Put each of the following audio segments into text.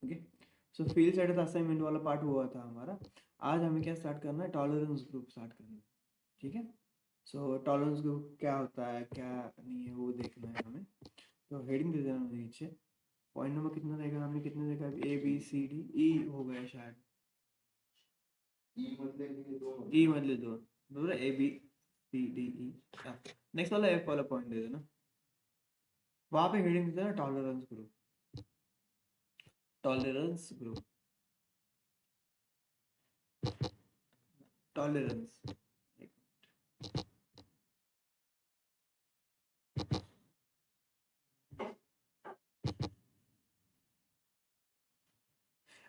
Okay, सो field set assignment वाला part हुआ था हमारा। आज हमें क्या स्टार्ट करना है, टॉलरेंस ग्रुप स्टार्ट करना है। ठीक है, सो टॉलरेंस ग्रुप क्या होता है क्या नहीं है वो देखना है हमें। तो हेडिंग दे देना नीचे। पॉइंट नंबर कितना रहेगा, हमने कितने देखा, ए बी सी डी ई हो गया शायद, ई मतलब दो बोल A B C D E. Next वाला एफ वाला पॉइंट दे देना, वहां पे हेडिंग दे देना tolerance group, tolerance group, tolerance.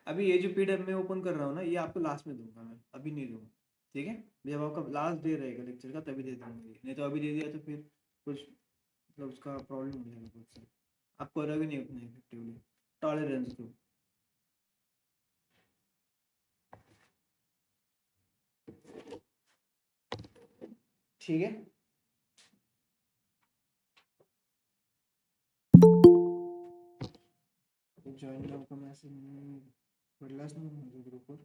अभी ये जो पीडीएफ मैं ओपन कर रहा हूँ ना, ये आपको लास्ट में दूंगा, मैं अभी नहीं दूंगा। ठीक है, जब आपका लास्ट डे रहेगा लेक्चर का तभी दे दूंगा, नहीं तो अभी दे दिया तो फिर कुछ मतलब उसका प्रॉब्लम हो जाएगा बहुत सारा, आप करोगे नहीं उतना इफेक्टिवली। टॉलरेंस ग्रुप, ठीक है। जॉइन नाउ का मैसेज नहीं पडलाच नाही माझ्या ग्रुपवर।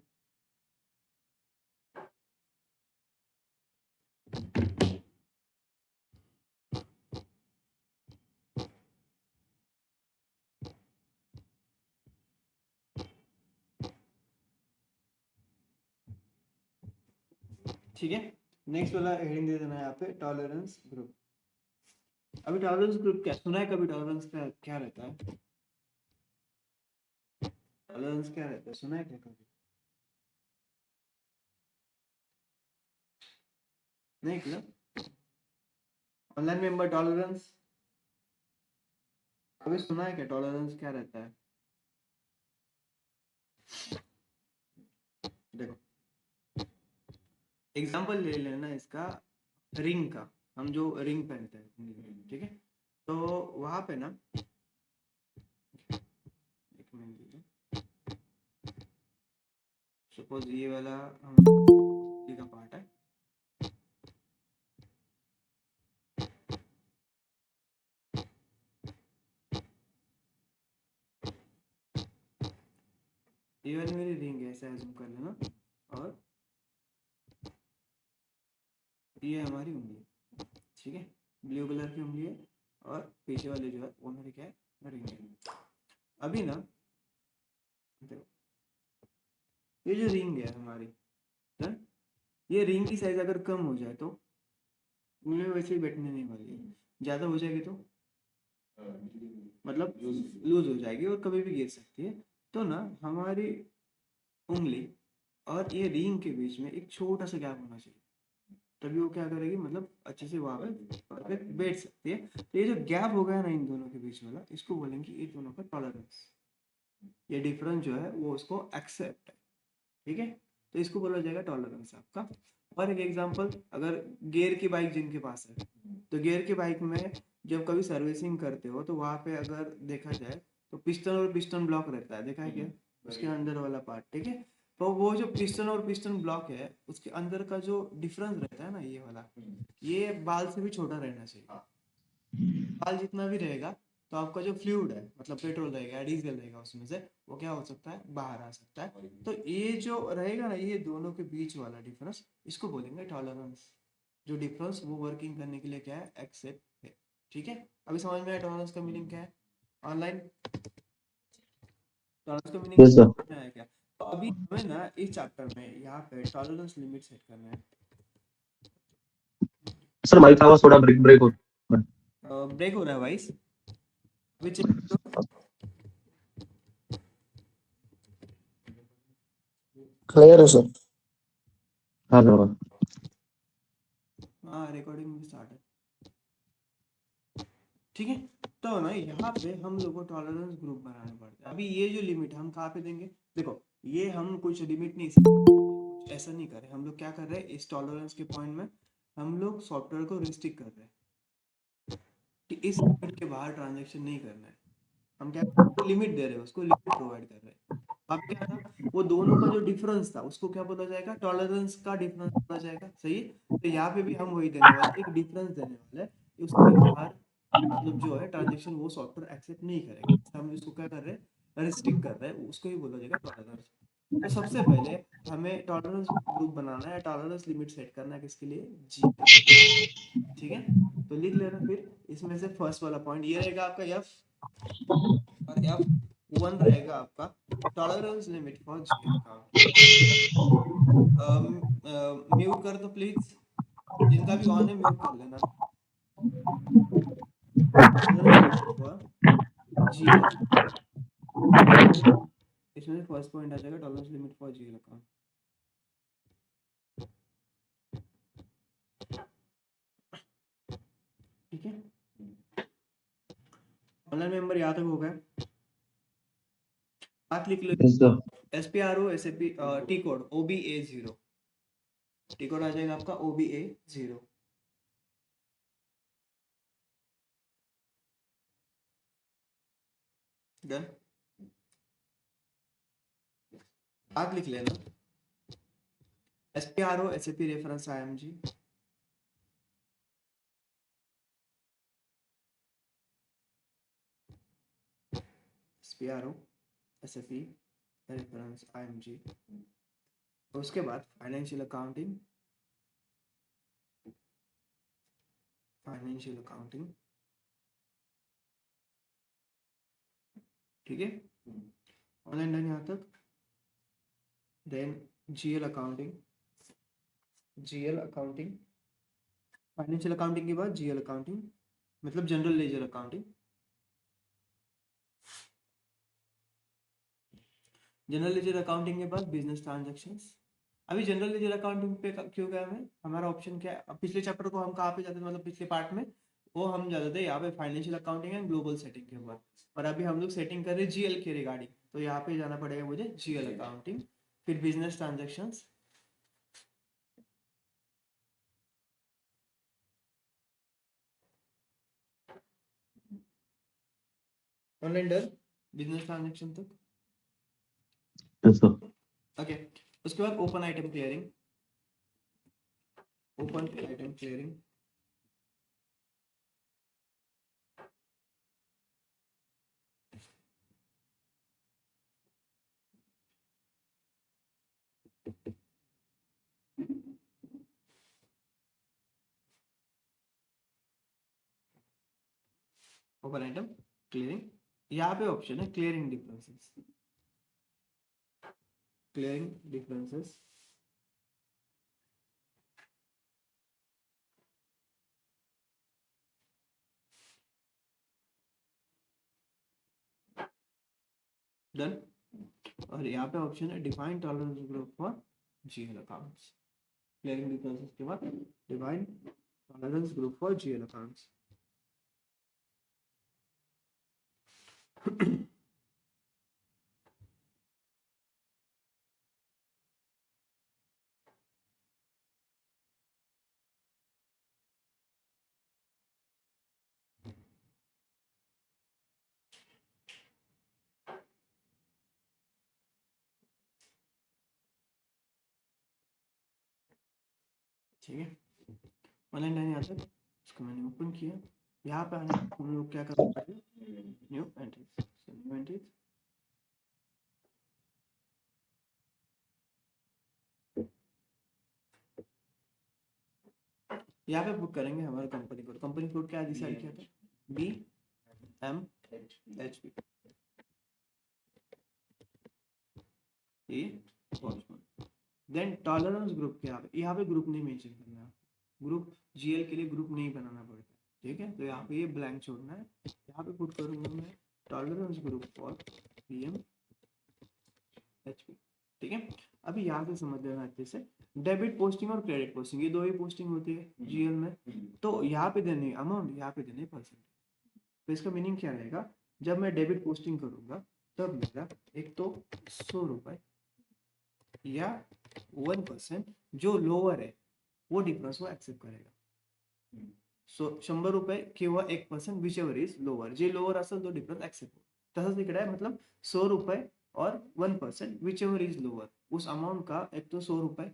ठीक है, नेक्स्ट वाला हेडिंग दे देना है यहाँ पे, टॉलरेंस ग्रुप। अभी टॉलरेंस ग्रुप क्या सुना है कभी, टॉलरेंस का क्या रहता है, टॉलरेंस क्या रहता है सुना है क्या कभी, नहीं क्या, ऑनलाइन मेंबर टॉलरेंस कभी सुना है क्या, टॉलरेंस क्या रहता है। देखो एग्जांपल ले लेना इसका, रिंग का, हम जो रिंग पहनते हैं, ठीक है। तो वहां पे ना, एक मिनट, सपोज ये वाला हम का पार्ट है, ये वाली मेरी रिंग है, ऐसा एज्यूम कर लेना, और ये हमारी उंगली, ठीक है, ब्लू कलर की उंगली है, और पीछे वाली जो है वो मेरी क्या है, रिंग है। अभी ना देखो, ये जो रिंग है हमारी, है? ये रिंग की साइज अगर कम हो जाए तो उंगली में वैसे ही बैठने नहीं वाली है, ज्यादा हो जाएगी तो मतलब लूज हो जाएगी और कभी भी गिर सकती है। तो ना हमारी उंगली और ये रिंग के बीच में एक छोटा सा गैप होना चाहिए, तभी वो क्या करेगी, मतलब अच्छे से वहां पे परफेक्ट बैठ सकती है। तो ये जो गैप हो गया ना इन दोनों के बीच वाला, इसको बोलेंगे ये दोनों का टॉलरेंस, ये डिफरेंस जो है वो उसको एक्सेप्ट है। ठीक है, तो इसको बोला जाएगा टॉलरेंस आपका। और एक एग्जांपल, अगर गियर की बाइक जिनके पास है, तो गियर की बाइक में जब कभी सर्विसिंग करते हो तो वहां पे अगर देखा जाए तो पिस्टन और पिस्टन ब्लॉक रहता है, देखा है क्या, उसके अंदर वाला पार्ट, ठीक है। तो वो जो पिस्टन और पिस्टन ब्लॉक है उसके अंदर का जो डिफरेंस रहता है ना, ये वाला, ये बाल से भी छोटा रहना चाहिए। बाल जितना भी रहेगा तो आपका जो फ्लूइड है, मतलब पेट्रोल रहेगा, डीजल रहेगा, उसमें से वो क्या हो सकता है, बाहर आ सकता है। तो ये जो रहेगा ना, ये दोनों के बीच वाला डिफरेंस, इसको बोलेंगे टॉलरेंस। जो डिफरेंस वो वर्किंग करने के लिए क्या है, एक्सेप्ट है। ठीक है, अभी समझ में आया टॉलरेंस का मीनिंग क्या है, ऑनलाइन टॉलरेंस का मीनिंग यस सर। समझ में आया क्या। तो अभी हमें ना इस चैप्टर में यहाँ पे टॉलरेंस लिमिट सेट करना है। सर माइक आवाज थोड़ा ब्रेक ब्रेक हो रहा है। ब्रेक हो रहा है वॉइस, अभी चेक करो। क्लियर है सर। हाँ सर। हाँ रिकॉर्डिंग भी स्टार्ट है। ठीक है, तो ना यहाँ पे हम लोग को टॉलरेंस ग्रुप बनाना पड़ता है। अभी ये जो लिमिट हम कहाँ पे देंगे, देखो ये हम कुछ लिमिट नहीं, कुछ ऐसा नहीं कर रहे हम लोग, क्या कर रहे हैं इस टॉलरेंस के पॉइंट में हम लोग सॉफ्टवेयर को रिस्ट्रिक्ट कर रहे हैं कि इस लिमिट के बाहर ट्रांजेक्शन नहीं करना है। हम क्या लिमिट दे रहे हैं, उसको लिमिट प्रोवाइड कर रहे हैं। अब क्या था, वो दोनों का जो डिफरेंस था उसको क्या बोला जाएगा, टॉलरेंस का डिफरेंस बोला जाएगा, सही है। तो यहाँ पे भी हम वही देने वाले, एक डिफरेंस देने वाले हैं, उसके बाहर मतलब जो है ट्रांजेक्शन वो सॉफ्टवेयर एक्सेप्ट नहीं करेगा। हम इसको क्या कर रहे हैं, रिस्ट्रिक्ट कर रहा है उसको ही बोला जाएगा टॉलरेंस। तो सबसे पहले हमें टॉलरेंस ग्रुप बनाना है, टॉलरेंस लिमिट सेट करना है किसके लिए, जी के लिए। ठीक है, तो लिख लेना फिर। इसमें से फर्स्ट वाला पॉइंट ये रहेगा आपका एफ, और एफ वन रहेगा आपका tolerance limit for G account. Mute कर दो प्लीज, जिनका भी ऑन है म्यूट कर लेना। टॉलरेंस लिमिट फॉर जीएल, इसमें से फर्स्ट पॉइंट आ जाएगा tolerance limit for GL account. ठीक है, ऑनलाइन मेंबर यहाँ तक हो गया। बात लिख लो, Yes, sir. SPRO SAP T code OBA0, T code आ जाएगा आपका OBA0। डन, बात लिख लेना, SPRO SAP reference IMG, SPRO SAP reference IMG। उसके बाद फाइनेंशियल अकाउंटिंग, फाइनेंशियल अकाउंटिंग, ठीक है, ऑनलाइन डन यहाँ तक। Then GL accounting, GL accounting, financial accounting के बाद GL अकाउंटिंग मतलब general ledger accounting. General ledger accounting के बाद बिजनेस ट्रांजैक्शंस। अभी जनरल लेजर अकाउंटिंग पे क्यों गया मैं, हमारा ऑप्शन क्या है, पिछले चैप्टर को हम कहाँ पे जाते थे, मतलब पिछले पार्ट में वो हम जाते थे यहाँ पे financial accounting and global setting के ऊपर, और अभी हम लोग सेटिंग कर रहे हैं जीएल के रिगार्डिंग, तो यहाँ पे जाना पड़ेगा मुझे जीएल अकाउंटिंग, फिर business transactions. Online done, business transaction तक। Yes, sir. ओके, उसके बाद open item clearing, open item clearing, open item clearing. यहाँ पे ऑप्शन है clearing differences, clearing differences. Done, और यहाँ पे ऑप्शन है define tolerance group for GL accounts, clearing differences के बाद define tolerance group for GL accounts. ठीक है, ऑनलाइन लाइन यहाँ तक, इसको मैंने ओपन किया। यहाँ पे आने हम लोग क्या करना पड़ेगा, न्यू एंट्रीज, न्यू एंट्रीज। यहाँ पे बुक करेंगे हमारा कंपनी कोड, कंपनी कोड क्या डिसाइड किया था, BMHP, देन टॉलरेंस ग्रुप के यहाँ पे ग्रुप नहीं मेंशन करना है, ग्रुप जीएल के लिए ग्रुप नहीं बनाना पड़ता, ठीक है, तो यहाँ पे ये ब्लैंक छोड़ना है। यहाँ पे पुट करूंगा मैं टॉलरेंस ग्रुप फॉर BMHP, ठीक है। अभी यहाँ से समझ लेना अच्छे से, डेबिट पोस्टिंग और क्रेडिट पोस्टिंग ये दो ही पोस्टिंग होती है जीएल में, तो यहाँ पे देने अमाउंट, यहाँ पे देने परसेंट। तो इसका मीनिंग क्या रहेगा, जब मैं डेबिट पोस्टिंग करूंगा तब मेरा एक तो 100 रुपए या 1% जो लोअर है वो डिफरन्स वो एक्सेप्ट करेगा। सो 100 रुपये किंवा 1% विच एव्हर इज लोअर, जे लोअर असेल तो डिफरन्स एक्सेप्ट होईल। तसंच इकडे आहे, मतलब 100 रुपये और 1% विच एव्हर इज लोअर, उस अमाउंट का एक तो 100 रुपये,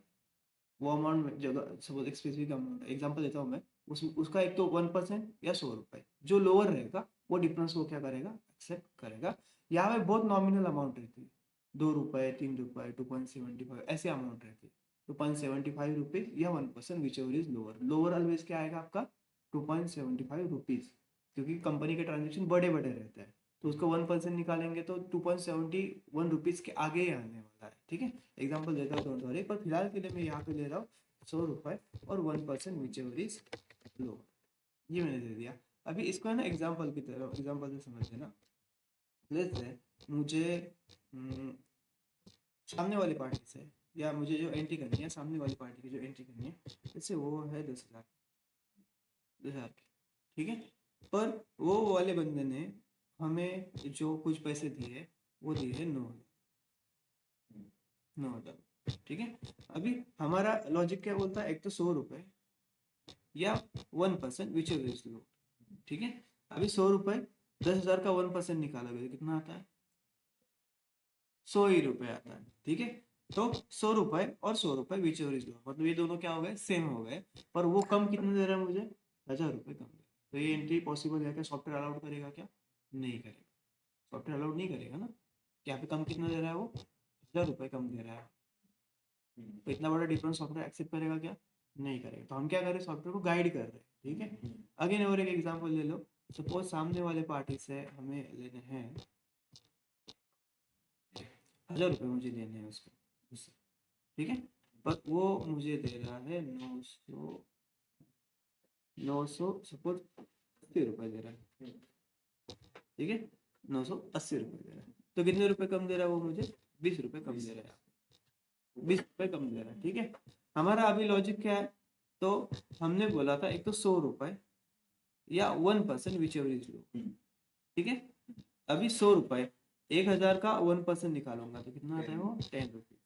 वो अमाउंट जगह सपोज एक स्पेसिफिक अमाउंट एग्जांपल देता हूँ मैं, उसका एक तो 1% या 100 रुपये, जो लोअर रहेगा वो डिफरेंस वो क्या करेगा एक्सेप्ट करेगा। यहाँ पे बहुत नॉमिनल अमाउंट रहती है, 2 रुपए, 3 रुपए, 2.75 ऐसे अमाउंट रहती है, 2.75 रुपीज या 1% which ever is lower. Lower always क्या आएगा आपका 2.75 रुपीज, क्योंकि कंपनी के ट्रांजेक्शन बड़े बड़े रहते हैं, तो उसको 1% निकालेंगे तो 2.71 रुपीज के आगे ही आने वाला है। ठीक है, एग्जाम्पल देता हूँ डोंट वरी, पर फिलहाल के लिए मैं यहाँ पे ले रहा हूँ 100 रुपए और 1% विच एवर इज लोअर, ये मैंने दे दिया। अभी इसको है ना एग्जाम्पल की तरह, एग्जाम्पल से समझ लेना। लेट्स से मुझे सामने वाली पार्टी से, या मुझे जो एंट्री करनी है सामने वाली पार्टी की जो एंट्री करनी है, जैसे वो है 10,000 की, ठीक है, पर वो वाले बंदे ने हमें जो कुछ पैसे दिए वो दिए है 9,000, ठीक है। अभी हमारा लॉजिक क्या बोलता है, एक तो 100 रुपए या 1% विच एवर इज लो, ठीक है। अभी 100 रुपए 10,000 का 1% निकालोगे तो कितना आता है, 100 ही रुपए आता है, ठीक है। तो 100 रुपए और 100 रुपए विच एवर इज लो, मतलब ये दोनों क्या हो गए, सेम हो गए, पर वो कम कितने दे रहा है मुझे, 1,000 रुपए कम दे। तो ये एंट्री पॉसिबल है क्या, सॉफ्टवेयर अलाउड करेगा क्या, नहीं करेगा, सॉफ्टवेयर अलाउड नहीं करेगा ना। यहाँ पे कम कितना दे रहा है वो, 1,000 रुपए कम दे रहा है, तो इतना बड़ा डिफरेंस सॉफ्टवेयर एक्सेप्ट करेगा क्या, नहीं करेगा। तो हम क्या कर रहे हैं, सॉफ्टवेयर को गाइड कर रहे हैं, ठीक है। अगेन और एक एग्जांपल ले लो, सपोज सामने वाले पार्टी से हमें लेने हैं 1,000 रुपए, मुझे लेने हैं उससे, ठीक है, पर वो मुझे दे रहा है 900 सपोज 80 रुपए दे रहा है, ठीक है, 980 रुपए दे रहा है, तो कितने रुपए कम दे रहा है वो मुझे, 20 रुपए कम दे रहा है, 20 रुपए कम दे रहा है, ठीक है। हमारा अभी लॉजिक क्या है, तो हमने बोला था एक तो 100 रुपए या 1% विच एवर इज लो, ठीक है। अभी 100 रुपए 1,000 का 1% निकालूंगा तो कितना आता है वो 10 रुपीज।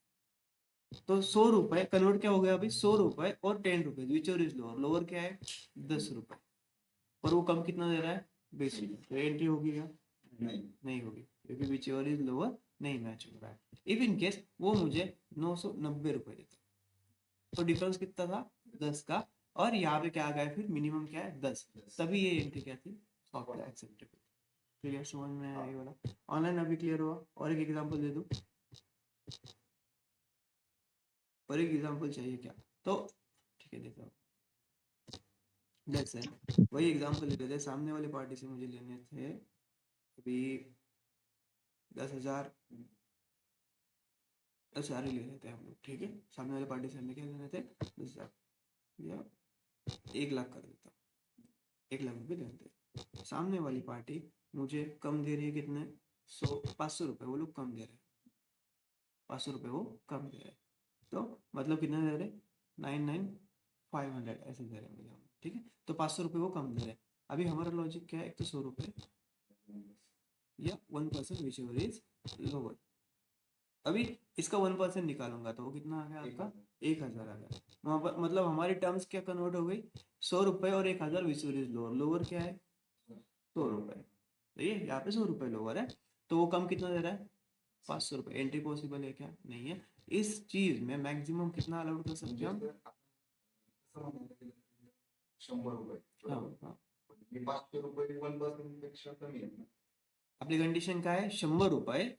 तो 100 रुपए कन्वर्ट क्या हो गया, अभी 100 रुपए और 10 rupees which ever is lower, lower क्या है 10 रुपए, पर वो कम कितना दे रहा है 20 रुपए, तो एंट्री होगी क्या, नहीं होगी, क्योंकि विच एवर इज लोअर नहीं मैच हो रहा है। इफ इन केस वो मुझे 990 रुपए देता, तो डिफरेंस कितना था 10 का, और यहाँ पे क्या आ गया फिर मिनिमम क्या है 10, तभी ये एंट्री क्या थी, सॉफ्टवेयर एक्सेप्टेबल। क्लियर, समझ में आया ये वाला, ऑनलाइन अभी क्लियर हुआ। और एक एग्जांपल दे दूं, और एक एग्जांपल चाहिए क्या, तो ठीक है देता हूँ। लेट्स से वही एग्जांपल ले लेते हैं, सामने वाली पार्टी से मुझे लेने थे अभी 10,000 ही ले लेते हैं हम लोग, ठीक है। सामने वाली पार्टी से हमें क्या लेने थे 10,000, या 1,00,000 कर देता हूँ, 1,00,000 रुपये लेते हैं। सामने वाली पार्टी मुझे कम दे रही है कितने, 500 रुपये वो लोग कम दे रहे हैं, 500 रुपये वो कम दे रहे हैं, तो मतलब कितना दे रहे हैं 99,500 ऐसे दे रहे हैं मुझे, ठीक है। तो 500 रुपये वो कम दे रहे हैं। अभी हमारा लॉजिक क्या है, एक तो 100 रुपये या 1% विच एवर इज लोअर। अभी इसका 1% निकालूंगा तो वो कितना आ गया आपका 1,000 आ गया, वहाँ पर मतलब हमारी टर्म्स क्या कन्वर्ट हो गई, 100 रुपये और 1,000 which ever is lower. Lower क्या है 100 रुपये, सही है, यहाँ पे 100 रुपये लोअर है, तो वो कम कितना दे रहा है 500 रुपये। एंट्री पॉसिबल है क्या, नहीं है। इस चीज में मैक्सिमम कितना अलाउड कर सकते हैं हम, 100 रुपये, हाँ हाँ, 500 रुपये 1% पेक्षा कमी आहे. आपली कंडिशन काय आहे 100 रुपये,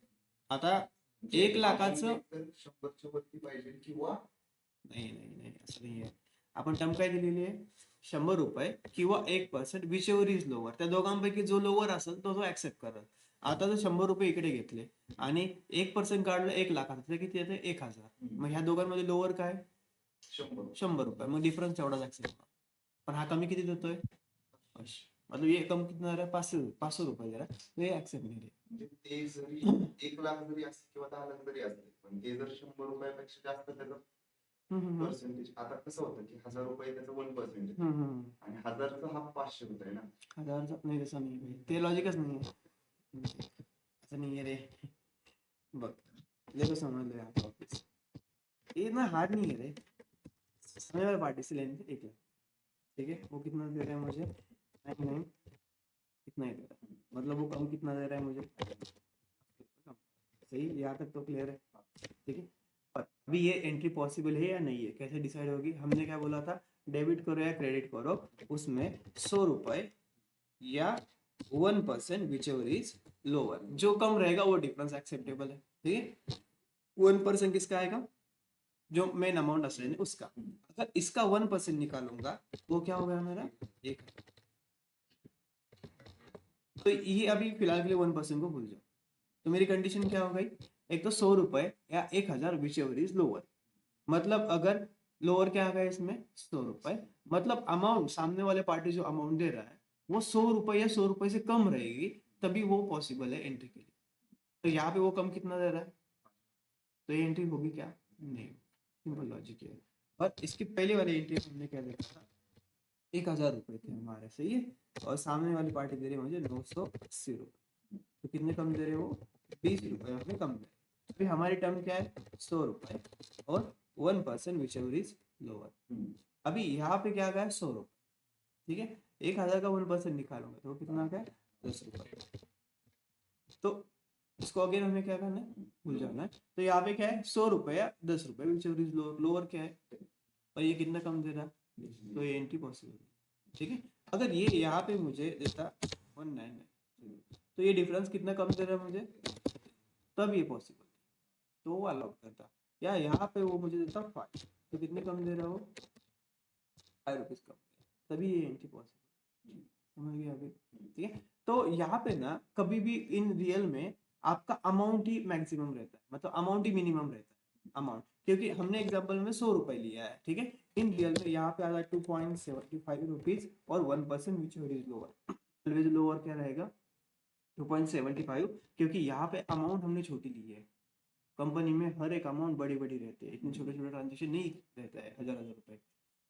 आता 1,00,000चं 100च्या वरती पाहिजे किंवा नाही नाही नाही असं नाही आहे, आपण टर्म काय दिलेली आहे 100 रुपये किंवा 1% विच एवर इज लोअर, त्या दोघांपैकी जो लोअर असेल तो ऍक्सेप्ट करेल। आता जर 100 रुपये इकडे घेतले आणि 1% काढलं 1,00,000, तर किती येते 1,000, मग ह्या दोघांमध्ये लोअर काय 100 रुपये, मग डिफरन्स तेवढाच ऍक्सेप्ट, पण हा कमी किती देतोय, मतलब ये कम कितना दे रहा है 500 रुपये दे रहा है, तो ये ऍक्सेप्ट नाही म्हणजे ते जरी 1,00,000 जरी असते किंवा 10,00,000 जरी असते, पण ते जर 100 रुपयापेक्षा जास्त त्याचं पर्सेंटेज, आता कसं होतं की 1,000 रुपये त्याचं 1% आणि 1,000चा हा 500 रुपये ना, 1,000चा नाही, तसं नाही भाई, ते लॉजिकच नाही आहे, असं नाही आहे रे, बघ देखो समझ लो यहाँ वापस, ये ना हार्ड नहीं है रे, सामने वाले पार्टी से लेने थे 1,00,000, ठीक है, वो कितना दे रहा है मुझे 99, इतना ही दे रहा है, मतलब वो कम कितना दे रहा है मुझे, सही, यहाँ तक तो क्लियर है, ठीक है। पर अभी ये एंट्री पॉसिबल है या नहीं है, कैसे डिसाइड होगी, हमने क्या बोला था, डेबिट करो या क्रेडिट करो, उसमें 100 रुपये या 1% विच एवर इज लोअर, जो कम रहेगा वो डिफरेंस एक्सेप्टेबल है, ठीक है। 1% किसका आएगा, जो मेन अमाउंट असेल है उसका। अगर इसका 1% निकालूंगा वो क्या हो गया मेरा, एक। तो ये अभी फिलहाल के लिए 1% को भूल जाओ। तो मेरी कंडीशन क्या हो गई, एक तो 100 रुपए या 1000 विच एवर इज लोअर। मतलब अगर लोअर क्या आ गया इसमें 100 रुपए, मतलब अमाउंट सामने वाले पार्टी जो अमाउंट दे रहा है वो 100 रुपए या 100 रुपए से कम रहेगी, तभी वो पॉसिबल है एंट्री के लिए। तो यहाँ पे वो कम कितना दे रहा है, तो ये एंट्री होगी क्या, नहीं। सिंपल लॉजिक है। और इसकी पहले वाली एंट्री हमने क्या देखा था, 1000 रुपए थे हमारे, सही है। और सामने वाली पार्टी दे रही है मुझे 980 रुपए, तो कितने कम दे रहे हो, 20 रुपए हमें कम दे रहे। फिर हमारी टर्म क्या है, 100 रुपए और 1% विच एवर इज लोअर। अभी यहाँ पे क्या गया, 100 रुपए, ठीक है। 1000 का 1% निकालूंगा तो कितना गया, 10 रुपए। तो इसको अगेन हमें क्या करना है, भूल जाना है। तो यहाँ पे क्या है, 100 रुपए या 10 रुपए which ever is lower, lower क्या है, और ये कितना कम दे रहा है, तो ये एंट्री पॉसिबल है, ठीक है। अगर ये यहाँ पे मुझे देता 199, तो ये डिफरेंस कितना कम दे रहा है मुझे, तब ये पॉसिबल, तो वो अलाउ करता। या यहाँ पे वो मुझे देता 5, तो कितने कम दे रहा हो, 5 रुपीज कम, तभी ये एंट्री पॉसिबल, समझ गए अभी, ठीक है। तो यहाँ पे ना कभी भी इन रियल में आपका अमाउंट ही मैक्सिमम रहता है, मतलब अमाउंट ही मिनिमम रहता है अमाउंट, क्योंकि हमने एग्जांपल में 100 रुपए लिया है, ठीक है। इन रियल में यहाँ पे आ रहा है 2.75 रुपीज और 1% which is lower, always lower क्या रहेगा, 2.75, क्योंकि यहाँ पे अमाउंट हमने छोटी ली है। कंपनी में हर एक अमाउंट बड़ी बड़ी रहती है, इतने छोटे छोटे ट्रांजेक्शन नहीं रहता है, हजार हजार रुपए।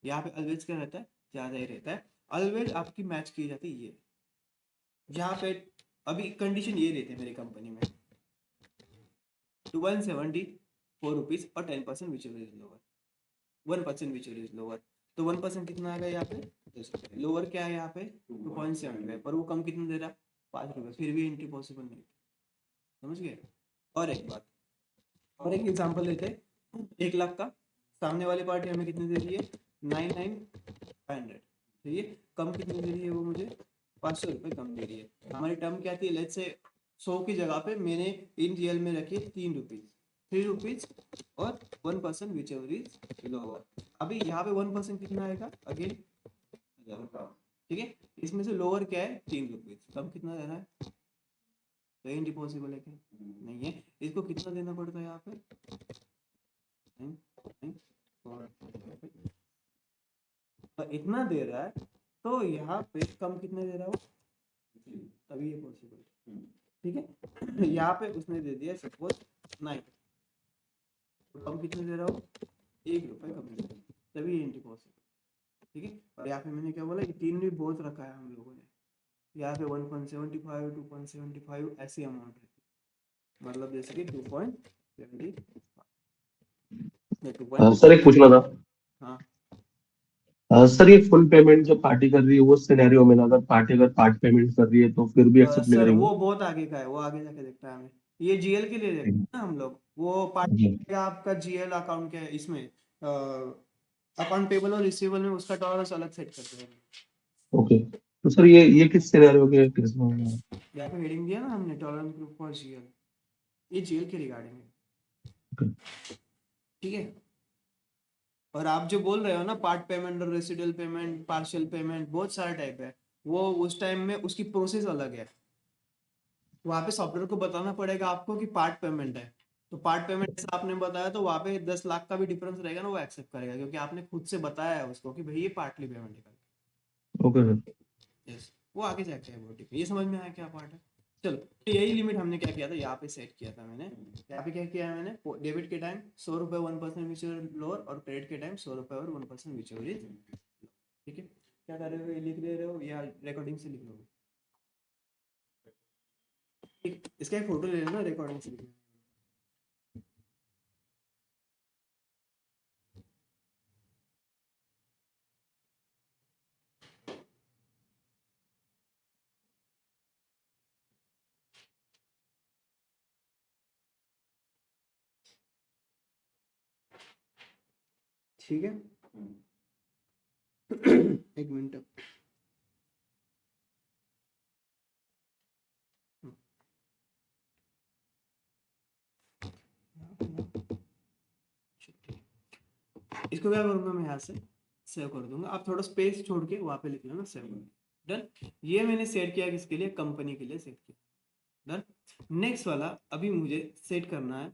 यहाँ पे ऑलवेज क्या रहता है, ज्यादा ही रहता है। ऑलवेज आपकी मैच की जाती है ये, यहाँ पे अभी कंडीशन ये रहती है मेरी कंपनी में, 2.74 रुपीज और 10% which is lower, 1% which is lower. तो 1% कितना आएगा यहाँ पे, 10 रुपए। लोअर क्या है यहाँ पे 2.75, पर वो कम कितना दे रहा, 5 रुपए, फिर भी एंट्री पॉसिबल नहीं, समझ गए। और एक बात, और एक एग्जांपल लेते हैं, 1 लाख का, सामने वाली पार्टी हमें कितनी दे रही है, 99,500, ठीक है। कम कितनी दे रही है वो मुझे, 500 रुपये कम दे रही है। हमारी टर्म क्या थी, लेट्स से 100 की जगह पे मैंने इन रियल में रखी 3 रुपीज, 3 रुपीज और 1% विच एवर इज लोअर। अभी यहाँ पे 1% कितना आएगा, अगेन 1000, ठीक है। इसमें से लोअर क्या है, 3 रुपीज, कम कितना दे रहा है, तो ये पॉसिबल है क्या, नहीं है। इसको कितना देना पड़ता है यहाँ पे, तो इतना दे रहा है, तो यहाँ पे कम कितने दे रहा हो, तभी ये पॉसिबल, ठीक है। यहाँ पे उसने दे दिया सपोज 9, तो कम कितने दे रहा हो, 1 रुपए कम दे रहा हो, तभी ये पॉसिबल, ठीक है। और यहाँ पे मैंने क्या बोला कि 3 भी बहुत रखा है हम लोगों ने, यहाँ पे 1.75 2.75 ऐसी अमाउंट रहती है, मतलब जैसे कि 2.75 या 2. सर एक पूछना था। हाँ सर ये फुल पेमेंट जब पार्टी कर रही है वो सिनेरियो में ना, अगर पार्टी अगर पार्ट पेमेंट कर रही है तो फिर भी एक्सेप्ट नहीं सर करेंगे? वो बहुत आगे का है, वो आगे जाके देखता है हमें, ये जीएल के लिए देखते हैं ना हम लोग, वो जी। पार्ट आपका जीएल अकाउंट के इसमें अकाउंट पेबल और रिसीवेबल में उसका टॉलरेंस अलग सेट करते हैं। ओके, तो सर ये किस सिनेरियो के केस में होगा? यहाँ पे हेडिंग दिया ना हमने, टॉलरेंस ग्रुप फॉर जीएल, ये जीएल के रिगार्डिंग है, Okay. ठीक है। और आप जो बोल रहे हो ना पार्ट पेमेंट और रेसिडुअल पेमेंट, पार्शियल पेमेंट, बहुत सारा टाइप है, वो उस टाइम में उसकी प्रोसेस अलग है। वहाँ पे सॉफ्टवेयर को बताना पड़ेगा आपको कि पार्ट पेमेंट है, तो पार्ट पेमेंट जैसा आपने बताया, तो वहाँ पे 10 लाख का भी डिफरेंस रहेगा ना, वो एक्सेप्ट करेगा, क्योंकि आपने खुद से बताया है उसको कि भाई ये पार्टली पेमेंट है। Okay sir. यस, वो आगे जाके है वो ये समझ में आया क्या पार्ट है। चलो, तो यही लिमिट हमने क्या किया था, यहाँ पे सेट किया था मैंने। यहाँ पे क्या किया है मैंने, डेबिट के टाइम 100 रुपये 1% विच लोअर, और क्रेडिट के टाइम 100 रुपये और 1% विच इज, ठीक है। क्या कर रहे हो, ये लिख दे रहे हो या रिकॉर्डिंग से लिख लोगे, इसका एक फोटो ले लेना, रिकॉर्डिंग से लिखना। ठीक है। एक मिनट, इसको क्या करूंगा मैं यहाँ से सेव कर दूंगा, आप थोड़ा स्पेस छोड़ के वहां पे लिख लेना सेव कर। डन। ये मैंने सेट किया किसके लिए, कंपनी के लिए सेट किया। डन। नेक्स्ट वाला अभी मुझे सेट करना है,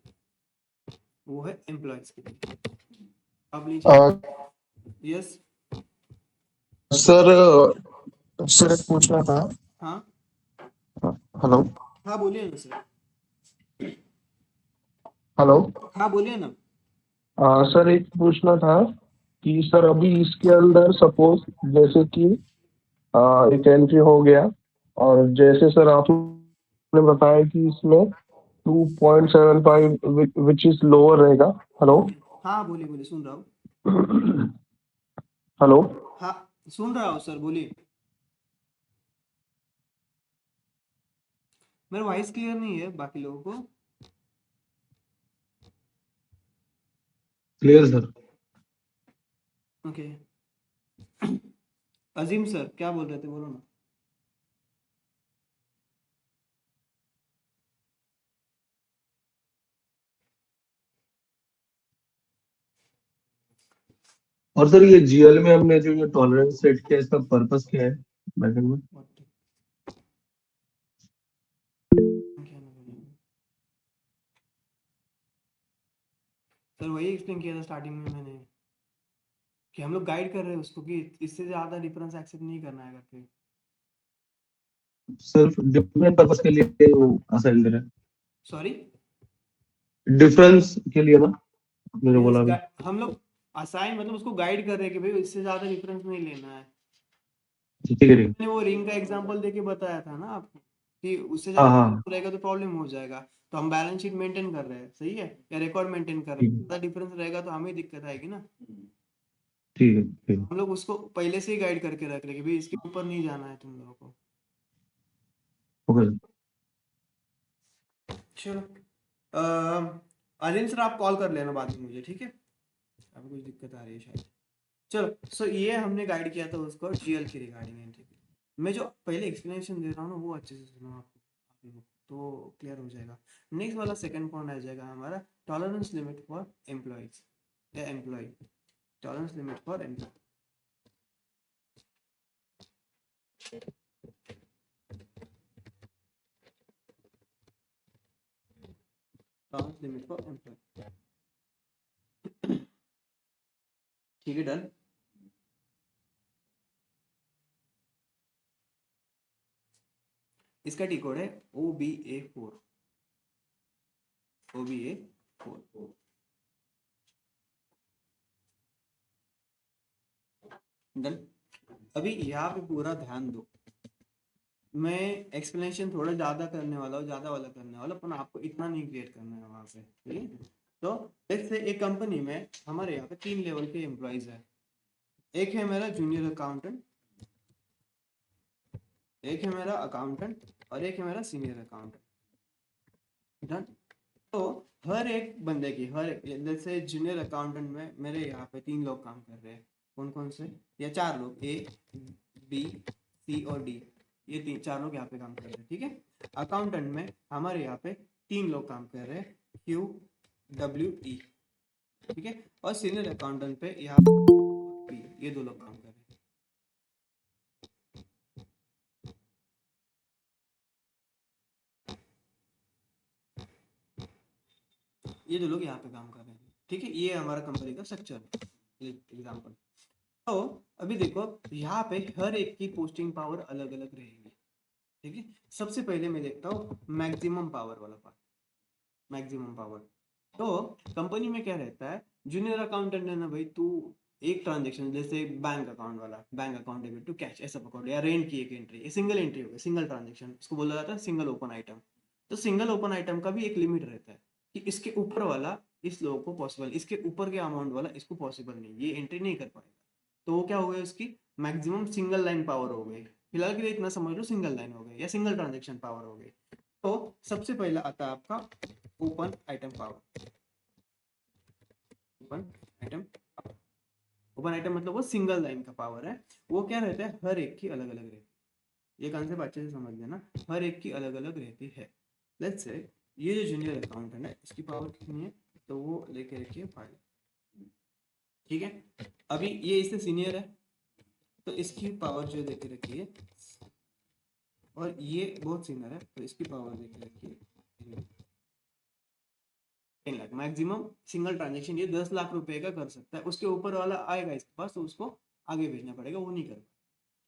वो है एम्प्लॉयज के लिए। अब लीजिए। यस सर सर एक पूछना था। हाँ हेलो हाँ बोलिए ना सर। हेलो हाँ बोलिए ना। सर एक पूछना था कि सर अभी इसके अंदर सपोज जैसे कि एक एंट्री हो गया और जैसे सर आपने बताया कि इसमें 2.75 विच इज लोअर रहेगा। हेलो हाँ बोलिए बोलिए, सुन रहा हूँ। हेलो हाँ सुन रहा हूँ सर, बोलिए। मेरा वॉइस क्लियर नहीं है बाकी लोगों को। Clear sir. ओके। अजीम सर क्या बोल रहे थे, बोलो ना। और सर ये जीएल में हमने जो ये टॉलरेंस सेट किया इसका पर्पस क्या है बैकएंड में? सर वही एक्सप्लेन किया था स्टार्टिंग में मैंने, कि हम लोग गाइड कर रहे हैं उसको कि इससे ज्यादा डिफरेंस एक्सेप्ट नहीं करना है करके। सिर्फ डिफरेंट पर्पस के लिए वो असाइन दे रहे हैं, सॉरी। डिफरेंस के लिए ना, आपने जो बोला अभी। हम लोग असाइन मतलब उसको गाइड कर रहे हैं कि भाई इससे ज्यादा डिफरेंस नहीं लेना है। ठीक है ठीक है। मैंने वो रिंग का एग्जांपल देके बताया था ना आपको, कि उससे हाँ ज्यादा हाँ रहेगा तो प्रॉब्लम हो जाएगा। तो हम बैलेंस शीट मेंटेन कर रहे हैं, सही है, या रिकॉर्ड मेंटेन कर रहे ठीक हैं, है ज्यादा डिफरेंस रहेगा तो हमें दिक्कत आएगी ना। ठीक है ठीक है। हम लोग उसको पहले से ही गाइड करके रख रहे हैं कि भाई इसके ऊपर नहीं जाना है तुम लोगों को। ओके। चलो अरिंद सर आप कॉल कर लेना बाद में मुझे, ठीक है। अभी कुछ दिक्कत आ रही है शायद। चलो सो ये हमने गाइड किया था उसको जीएल की रिगार्डिंग एंट्री के लिए। मैं जो पहले एक्सप्लेनेशन दे रहा हूँ ना वो अच्छे से सुनो आप लोग, तो क्लियर हो जाएगा। नेक्स्ट वाला सेकंड पॉइंट आ जाएगा हमारा टॉलरेंस लिमिट फॉर एम्प्लॉइज या employee. Tolerance limit for employee. Tolerance limit for employee. ठीक है, डन। इसका टी कोड है OBA4। OBA4। डन। अभी यहाँ पे पूरा ध्यान दो, मैं एक्सप्लेनेशन थोड़ा ज्यादा करने वाला हूँ, ज्यादा वाला करने वाला, पर आपको इतना नहीं क्रिएट करना है वहां पे, ठीक है। तो लेट्स से एक कंपनी में हमारे यहाँ पे 3 लेवल के एम्प्लॉइज है। एक है मेरा जूनियर अकाउंटेंट, एक है मेरा अकाउंटेंट, और एक है मेरा सीनियर अकाउंटेंट। डन। तो हर एक बंदे की, हर एक जैसे जूनियर अकाउंटेंट में मेरे यहाँ पे 3 लोग काम कर रहे हैं। कौन कौन से, या 4 लोग, A B C और D। ये 4 लोग यहाँ पे काम कर रहे हैं, ठीक है। अकाउंटेंट में हमारे यहाँ पे 3 लोग काम कर रहे हैं, QWE, ठीक है। और सीनियर अकाउंटेंट पे यहाँ पे ये 2 लोग काम कर रहे हैं। ये 2 लोग यहाँ पे काम कर रहे हैं, ठीक है। ये हमारा कंपनी का स्ट्रक्चर है, एग्जाम्पल। तो अभी देखो यहाँ पे हर एक की पोस्टिंग पावर अलग अलग रहेगी, ठीक है। सबसे पहले मैं देखता हूँ मैक्सिमम पावर वाला पार्ट। Maximum power. तो कंपनी में क्या रहता है, जूनियर अकाउंटेंट है ना भाई, तू एक ट्रांजेक्शन जैसे बैंक अकाउंट वाला, bank account debit to cash ऐसा पकड़, या रेंट की एक एंट्री, ये सिंगल एंट्री हो गई, सिंगल ट्रांजेक्शन, इसको बोला जाता है सिंगल ओपन आइटम। तो सिंगल ओपन आइटम का भी एक लिमिट रहता है कि इसके ऊपर वाला इस लोगों को पॉसिबल, इसके ऊपर के अमाउंट वाला इसको पॉसिबल नहीं, ये एंट्री नहीं कर पाएगा। तो वो क्या हो गया, उसकी मैक्सिमम सिंगल लाइन पावर हो गई। फिलहाल के लिए इतना समझ लो सिंगल लाइन हो गई या सिंगल ट्रांजेक्शन पावर हो गई। तो सबसे पहला आता है आपका open item power. Open item, open item मतलब वो सिंगल लाइन का पावर है। वो क्या रहता है, हर एक की अलग अलग रहती है। ये कंसेप्ट अच्छे से समझ लेना, हर एक की अलग अलग रहती है। लेट्स से ये जो जूनियर अकाउंटेंट है इसकी पावर कितनी है, तो वो लेके रखिए 5। ठीक है। अभी ये इससे सीनियर है तो इसकी पावर जो देखे रखी है, और ये बहुत सीनियर है तो इसकी पावर देखे रखी है 10 लाख। मैक्सिमम सिंगल ट्रांजेक्शन ये 10 लाख रुपए का कर सकता है। उसके ऊपर वाला आएगा इसके पास तो उसको आगे भेजना पड़ेगा, वो नहीं कर पाएगा।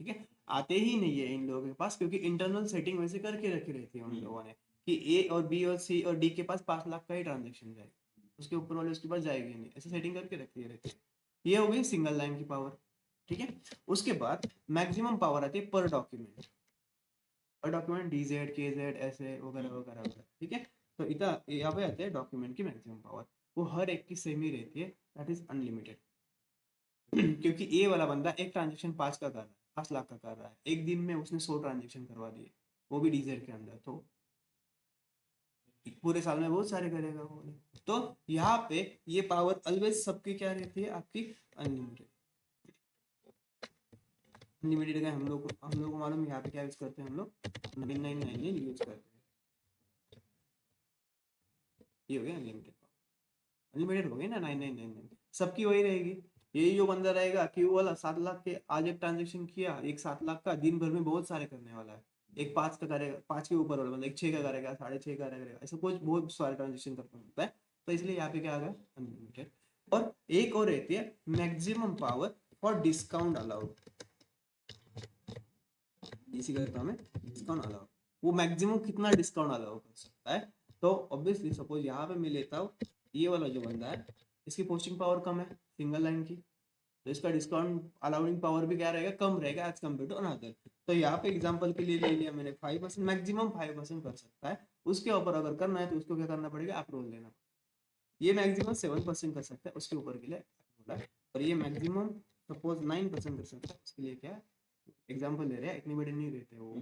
ठीक है, आते ही नहीं है इन लोगों के पास, क्योंकि इंटरनल सेटिंग वैसे करके रखी रहती है उन लोगों ने कि ए और बी और सी और डी के पास 5 लाख का ही ट्रांजेक्शन जाएगा, उसके ऊपर वाले उसके पास जाएगी नहीं, ऐसे सेटिंग करके रखी रहती है। ये हो गई सिंगल लाइन की पावर। ठीक है, उसके बाद मैक्सिमम पावर आती है पर डॉक्यूमेंट। पर डॉक्यूमेंट डीजेड केजेड ऐसे वगैरह वगैरह वगैरह। ठीक है, तो इतना यहाँ पे आते हैं डॉक्यूमेंट की मैक्सिमम पावर, वो हर एक की सेम ही रहती है, दैट इज अनलिमिटेड। क्योंकि ए वाला बंदा एक ट्रांजेक्शन 5 का कर रहा है, 5 लाख का कर रहा है, एक दिन में उसने 100 ट्रांजेक्शन करवा दिए, वो भी डीजेड के अंदर, तो पूरे साल में बहुत सारे करेगा वो। तो यहाँ पे ये पावर ऑलवेज सबकी क्या रहती है आपकी, अनलिमिटेड। अनलिमिटेड का हम लोग को मालूम, यहाँ पे क्या यूज करते हैं हम लोग, 999 यूज करते हैं। ये हो गया अनलिमिटेड पावर, अनलिमिटेड हो गई ना 9999, सबकी वही रहेगी। यही जो बंदा रहेगा कि वो वाला 7 लाख के आज एक ट्रांजेक्शन किया, एक 7 लाख का दिन भर में बहुत सारे करने वाला है, एक 5 का करेगा, 5 के ऊपर वाला मतलब एक 6 का करेगा, 6.5 का करेगा, ऐसा कुछ बहुत सारे ट्रांजेक्शन कर सकता है। तो इसलिए यहाँ पे क्या आ गया अनलिमिटेड। और एक और रहती है maximum power for discount allowed, इसी का हमें डिस्काउंट अलाउ, वो मैक्सिमम कितना डिस्काउंट अलाउ कर सकता है। तो ऑब्वियसली सपोज यहाँ पे मैं लेता हूँ ये वाला जो बंदा है, इसकी पोस्टिंग पावर कम है सिंगल लाइन की, तो इसका डिस्काउंट अलाउडिंग पावर भी क्या रहेगा, कम रहेगा एज कम्पेयर टू अनदर। तो यहाँ पे एग्जांपल के लिए ले लिया मैंने 5%, मैक्सिमम 5% कर सकता है। उसके ऊपर अगर करना है तो उसको क्या करना पड़ेगा, अप्रूवल लेना। ये मैक्सिमम 7% कर सकता है, उसके ऊपर के लिए अप्रूवल है। और ये मैक्सिमम सपोज 9% कर सकता है, उसके लिए क्या एग्जाम्पल ले रहे हैं, इतने बड़े नहीं रहते वो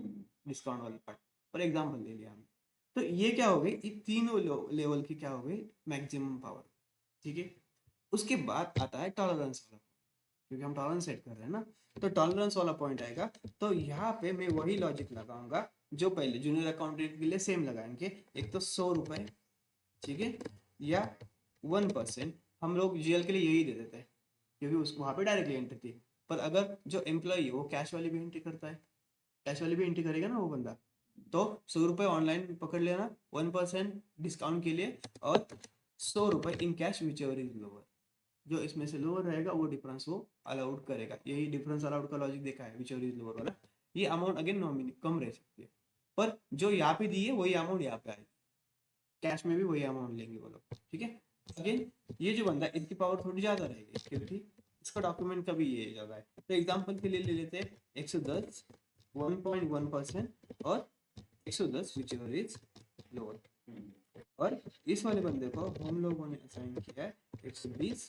डिस्काउंट वाले पार्ट, पर एग्जाम्पल ले लिया हमने। तो ये क्या हो गई, ये तीनों लेवल की क्या हो गई मैक्सिमम पावर। ठीक है, उसके बाद आता है टॉलरेंस वाला, क्योंकि हम टॉलरेंस सेट कर रहे हैं ना, तो टॉलरेंस वाला पॉइंट आएगा। तो यहाँ पे मैं वही लॉजिक लगाऊंगा जो पहले जूनियर अकाउंटेंट के लिए सेम लगाएंगे, एक तो 100 रुपए, ठीक है, या 1%। हम लोग जीएल के लिए यही दे देते हैं क्योंकि उसको वहाँ पे डायरेक्टली एंट्री थी। पर अगर जो एम्प्लॉय है वो कैश वाली भी एंट्री करता है, कैश वाली भी एंट्री करेगा ना वो बंदा, तो 100 रुपये ऑनलाइन पकड़ लेना 1% डिस्काउंट के लिए, और 100 रुपये in cash which ever is lower, जो इसमें से लोअर रहेगा वो डिफरेंस वो अलाउड करेगा। यही डिफरेंस अलाउड का लॉजिक देखा है, विच एवर इज लोअर वाला। ये अमाउंट अगेन नॉमिनी कम रह सकती है, पर जो यहाँ पे दी है वही अमाउंट यहाँ पे आएगी, कैश में भी वही अमाउंट लेंगे वो लोग। ठीक है, अगेन ये जो बंदा इसकी पावर थोड़ी ज्यादा रहेगी क्योंकि इसका डॉक्यूमेंट का भी ये ज्यादा है। तो एग्जांपल के लिए ले लेते हैं 110 1.1% और 110 विच एवर इज लोअर। और इस वाले बंदे को हम लोगों ने असाइन किया है 120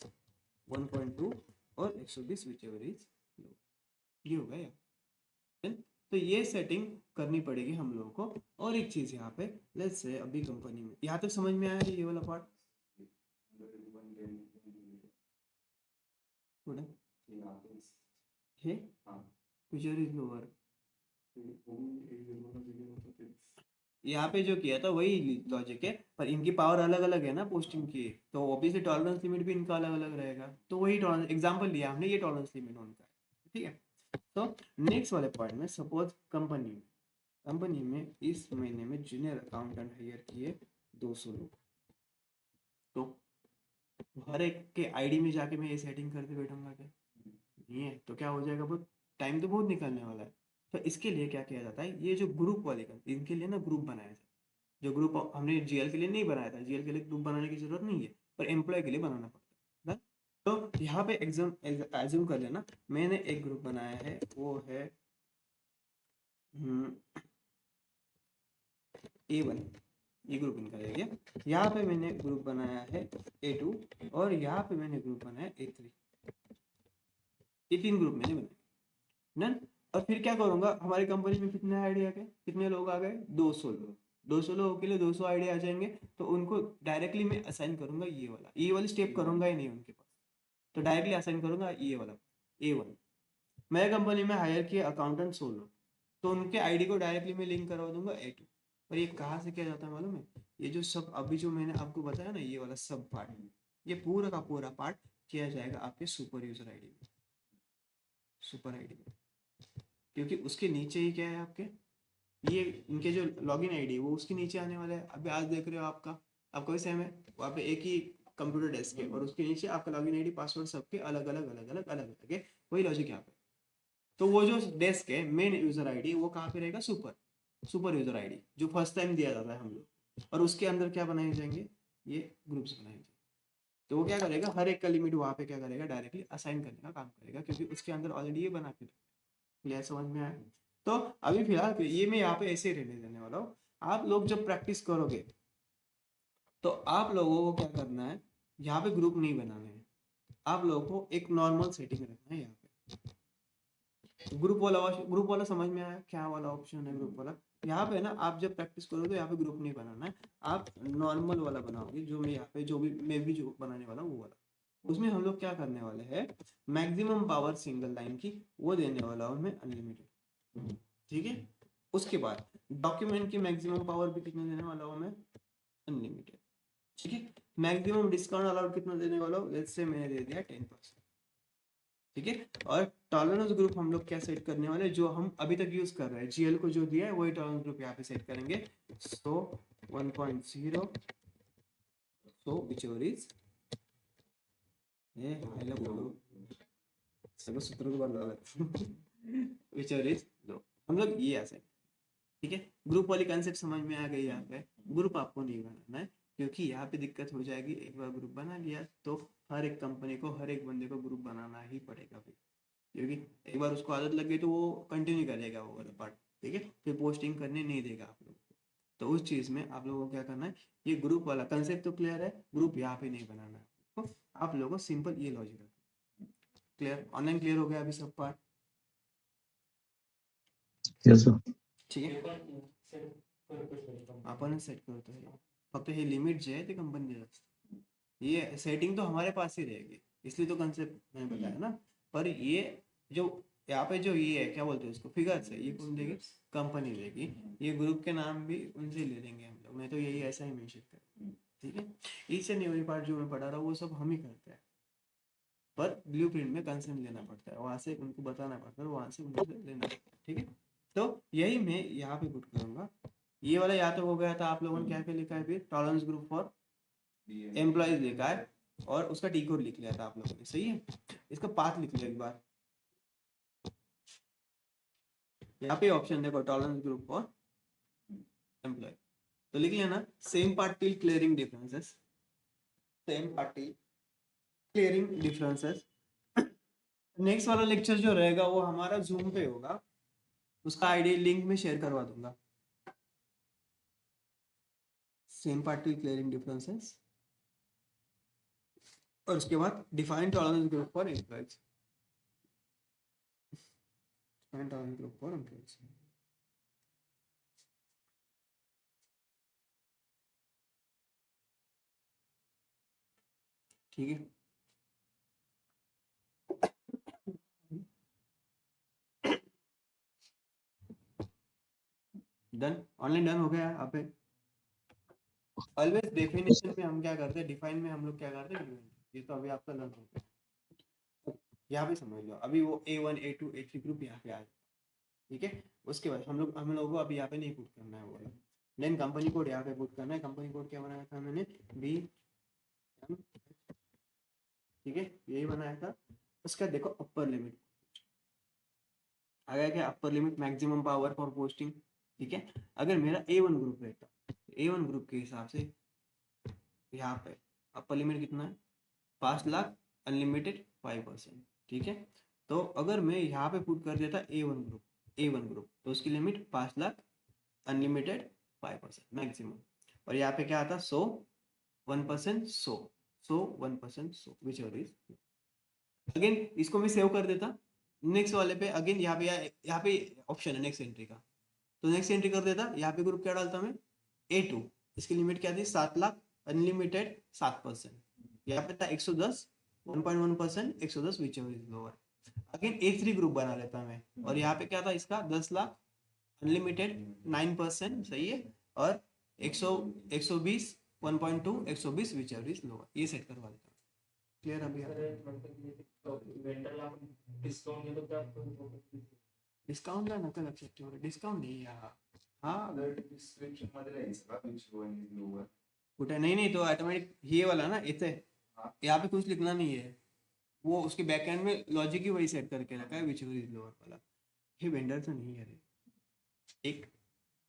1.2 और 120 विच एवर इज लोअर। ये हो गया। तो ये सेटिंग करनी पड़ेगी हम लोगों को। और एक चीज यहाँ पे लेट्स से अभी कंपनी में यहाँ तक समझ में आया है ये वाला पार्ट, है विच एवर इज लोअर। यहाँ पे जो किया था वही लॉजिक है, पर इनकी पावर अलग अलग है ना पोस्टिंग की, तो ऑब्वियसली टॉलरेंस लिमिट भी इनका अलग अलग रहेगा। तो वही टॉलरेंस एग्जांपल लिया हमने, ये टॉलरेंस लिमिट उनका है। ठीक है, तो नेक्स्ट वाले पॉइंट में सपोज कंपनी में इस महीने में जूनियर अकाउंटेंट हायर किए 200 लोग, तो हर एक के आईडी में जाके मैं ये सेटिंग करके बैठूंगा क्या, नहीं है। तो क्या हो जाएगा, बहुत टाइम तो बहुत निकलने वाला है। तो इसके लिए क्या किया जाता है, ये जो ग्रुप वाले का इनके लिए ना ग्रुप बनाया जाता है, जो ग्रुप हमने जीएल के लिए नहीं बनाया था, जीएल के लिए ग्रुप बनाने की जरूरत नहीं है, पर एम्प्लॉय के लिए बनाना पड़ता है। तो यहाँ पे एग्जाम कर लेना, मैंने एक ग्रुप बनाया है, वो है A1, ये ग्रुप इनका रह गया। यहाँ पे मैंने ग्रुप बनाया है A2 और यहाँ पे मैंने ग्रुप बनाया A3, ये 3 ग्रुप मैंने बनाए ना। और फिर क्या करूंगा, हमारी कंपनी में कितने आईडी आ गए, कितने लोग आ गए, 200 लोग। 200 लोगों के लिए 200 आईडी आ जाएंगे, तो उनको डायरेक्टली मैं असाइन करूंगा ये वाली स्टेप करूंगा ही नहीं उनके पास, तो डायरेक्टली असाइन करूंगा ये वाला A1। मेरे कंपनी में हायर किए अकाउंटेंट 100 लोग, तो उनके आईडी को डायरेक्टली मैं लिंक करवा दूंगा A2। और ये कहाँ से किया जाता है मालूम है, ये जो सब अभी जो मैंने आपको बताया ना, ये वाला सब पार्ट, ये पूरा का पूरा पार्ट किया जाएगा आपके सुपर यूजर आईडी में, सुपर आईडी में, क्योंकि उसके नीचे ही क्या है आपके, ये इनके जो लॉगिन आईडी है वो उसके नीचे आने वाला है। अभी आज देख रहे हो आपका भी सेम है, वहाँ पे एक ही कंप्यूटर डेस्क है और उसके नीचे आपका लॉगिन आईडी पासवर्ड सबके अलग अलग है, वही लॉजिक यहाँ पे। तो वो जो डेस्क है मेन यूजर आईडी वो कहाँ पे रहेगा, सुपर यूजर आईडी, जो फर्स्ट टाइम दिया जाता है हम लोग, और उसके अंदर क्या बनाए जाएंगे, ये ग्रुप्स बनाए जाएंगे। तो वो क्या करेगा, हर एक का लिमिट वहाँ पे क्या करेगा, डायरेक्टली असाइन करने का काम करेगा, क्योंकि उसके अंदर ऑलरेडी ये बना के। क्लियर, समझ में आया? तो अभी फिलहाल ये मैं यहाँ पे ऐसे ही रहने देने वाला हूँ। आप लोग जब प्रैक्टिस करोगे तो आप लोगों को क्या करना है, यहाँ पे ग्रुप नहीं बनाने हैं, आप लोगों को एक नॉर्मल सेटिंग रखना है यहाँ पे। ग्रुप वाला समझ में आया, क्या वाला ऑप्शन है ग्रुप वाला? यहाँ पे ना आप जब प्रैक्टिस करोगे यहाँ पे ग्रुप नहीं बनाना है, आप नॉर्मल वाला बनाओगे, जो मैं यहाँ पे मैं भी जो बनाने वाला हूँ वो वाला। उसमें हम लोग क्या करने वाले हैं, मैक्सिमम पावर सिंगल लाइन की वो देने वाला हूँ मैं अनलिमिटेड, ठीक है। उसके बाद डॉक्यूमेंट की मैक्सिमम पावर भी कितना देने वाला हूँ मैं, अनलिमिटेड, ठीक है। मैक्सिमम डिस्काउंट अलाउड कितना देने वाला हूँ, लेट्स से मैंने दे दिया 10%, ठीक है। और टॉलरेंस ग्रुप हम लोग क्या सेट करने वाले, जो हम अभी तक यूज कर रहे हैं, जीएल को जो दिया है वही टॉलरेंस ग्रुप यहाँ पे सेट करेंगे। सो 1.0, सो whichever is सूत्र whichever is लो, हम लोग ये ऐसे, ठीक है। ग्रुप वाली कंसेप्ट समझ में आ गई यहाँ पे। ग्रुप आपको नहीं बनाना है, क्योंकि यहाँ पे दिक्कत हो जाएगी, एक बार ग्रुप बना लिया तो हर एक कंपनी को, हर एक बंदे को ग्रुप बनाना ही पड़ेगा भाई, क्योंकि एक बार उसको आदत लग गई तो वो कंटिन्यू करेगा वो वाला पार्ट, ठीक है। फिर पोस्टिंग करने नहीं देगा आप लोग को। तो उस चीज़ में आप लोगों को क्या करना है, ये ग्रुप वाला कंसेप्ट तो क्लियर है, ग्रुप यहाँ पे नहीं बनाना है तो आप लोगों को सिंपल ये लॉजिक है। क्लियर, ऑनलाइन क्लियर हो गया अभी सब पार्ट? Yes sir. ठीक आहे, आपणच सेट करतो हे, फक्त हे लिमिट जे आहे ते कंपनी देत असते, ये सेटिंग तो हमारे पास ही रहेगी, इसलिए तो कंसेप्ट मैंने बताया ना। पर ये जो यहाँ पे जो ये है क्या बोलते हैं उसको, फिगर्स है, ये कौन देगी, कंपनी देगी। ये ग्रुप के नाम भी उनसे ले लेंगे हम लोग, मैं तो यही ऐसा ही मेंशन करें, ठीक है। ईच एंड एवरी पार्ट जो मैं पढ़ा रहा हूँ वो सब हम ही करते हैं, पर ब्लूप्रिंट में कंसेंट लेना पड़ता है, वहाँ से उनको बताना पड़ता है, वहाँ से उनसे लेना पड़ता है, ठीक है। तो यही मैं यहाँ पे पुट करूंगा। ये वाला या तो हो गया था, आप लोगों ने क्या क्या लिखा है फिर, टॉलरेंस ग्रुप फॉर एम्प्लॉइज लिखा है, और उसका टी कोड लिख लिया था आप लोगों ने, सही है। इसका पाथ लिख लिया एक बार, यहाँ पे ऑप्शन देखो, टॉलरेंस ग्रुप फॉर एम्प्लॉय, तो लिख लिया ना, same party clearing differences, same party clearing differences. Next वाला लेक्चर जो रहेगा वो हमारा जूम पे होगा, उसका आईडी लिंक में शेयर करवा दूंगा। सेम पार्टी क्लियरिंग डिफरेंसेस, और उसके बाद define tolerance group for employees, define tolerance group for employees, ठीक है। डन, ऑनलाइन डन हो गया। आप ऑलवेज डेफिनेशन में हम क्या करते हैं, डिफाइन में हम लोग क्या करते हैं, ये तो अभी आपका लर्न हो गया, यहाँ पे समझ लो। अभी वो A1 A2 A3 ग्रुप यहाँ पे आ जाए, ठीक है। उसके बाद हम लोगों को अभी यहाँ पे नहीं पुट करना है वो, देन कंपनी कोड यहाँ पे पुट करना है। कंपनी कोड क्या बनाया था मैंने, BM, ठीक है, यही बनाया था। उसका देखो अपर लिमिट आ गया, क्या upper limit, maximum power for posting, ठीक है। अगर मेरा A1 ग्रुप रहता, A1 ग्रुप के हिसाब से यहाँ पे अपर लिमिट कितना है, 5 लाख अनलिमिटेड 5%, ठीक है। तो अगर मैं यहाँ पे पुट कर देता A1 ग्रुप तो उसकी लिमिट 5 लाख अनलिमिटेड 5% मैक्सिमम, और यहाँ पे क्या आता 100 1%, 100 1%, 100 विच एवर इज। अगेन इसको मैं सेव कर देता, नेक्स्ट वाले पे अगेन यहाँ पे ऑप्शन है नेक्स्ट एंट्री का, तो नेक्स्ट एंट्री कर देता। यहाँ पे ग्रुप क्या डालता मैं, A2, इसकी लिमिट क्या थी, 7 लाख अनलिमिटेड 7%, यहाँ पे था 110 1.1%, 110 which ever is lower. Again A3 group बना लेता मैं, और यहाँ पे क्या था इसका 10 लाख अनलिमिटेड 9%, सही है, और 120 1.2 120 विच एवर इज लोअर, ये सेट करवा देता हूँ। क्लिअर अभी डिस्काउंटला नका लक्षात ठेवा, डिस्काउंट नाही हा डिस्क्रिप्शन मध्ये लिहायचं का which one is lower? कुठे नहीं नहीं तो ऑटोमेटिक ये वाला ना इथे यहाँ पे कुछ लिखना नहीं है, वो उसके बैकएंड में लॉजिक ही वही सेट करके रखा है विच इज लोअर वाला. हे वेंडरचं नाही आहे रे. एक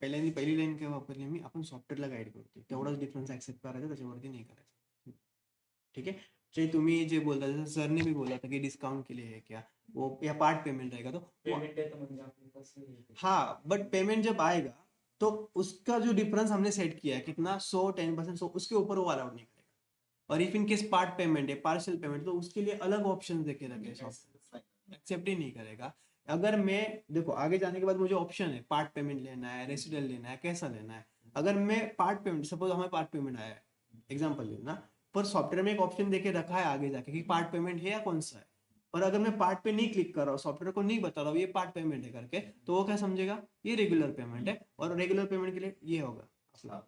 पहिली लाईन काय वापरली मी, आपण सॉफ्टवेअरला गाईड करतो तेवढाच डिफरन्स ऍक्सेप्ट करायचा, त्याच्यावरती नाही करायचं. ठीक है. जे तुम्ही जे बोलता, जैसे सर ने भी बोला था कि डिस्काउंट के लिए है क्या वो, या पार्ट पेमेंट रहेगा तो हाँ, बट पेमेंट जब आएगा तो उसका जो डिफरेंस हमने सेट किया है कितना 100 10% 100 उसके ऊपर वो अलाउड नहीं करेगा. और if in case part payment है, पार्शियल पेमेंट, तो उसके लिए अलग ऑप्शन देके रखे, एक्सेप्ट ही नहीं करेगा. अगर मैं देखो आगे जाने के बाद मुझे ऑप्शन है पार्ट पेमेंट लेना है, रेसिडुअल लेना है, कैसा लेना है. अगर मैं पार्ट पेमेंट, सपोज हमें पार्ट पेमेंट आया है, एग्जाम्पल लेना, पर सॉफ्टवेयर में एक ऑप्शन देके रखा है आगे जाके कि पार्ट पेमेंट है या कौन सा है. पर अगर मैं पार्ट पे नहीं क्लिक कर रहा हूँ, सॉफ्टवेयर को नहीं बता रहा हूँ ये पार्ट पेमेंट है करके, तो वो क्या समझेगा ये रेगुलर पेमेंट है. और रेगुलर पेमेंट के लिए ये होगा अपना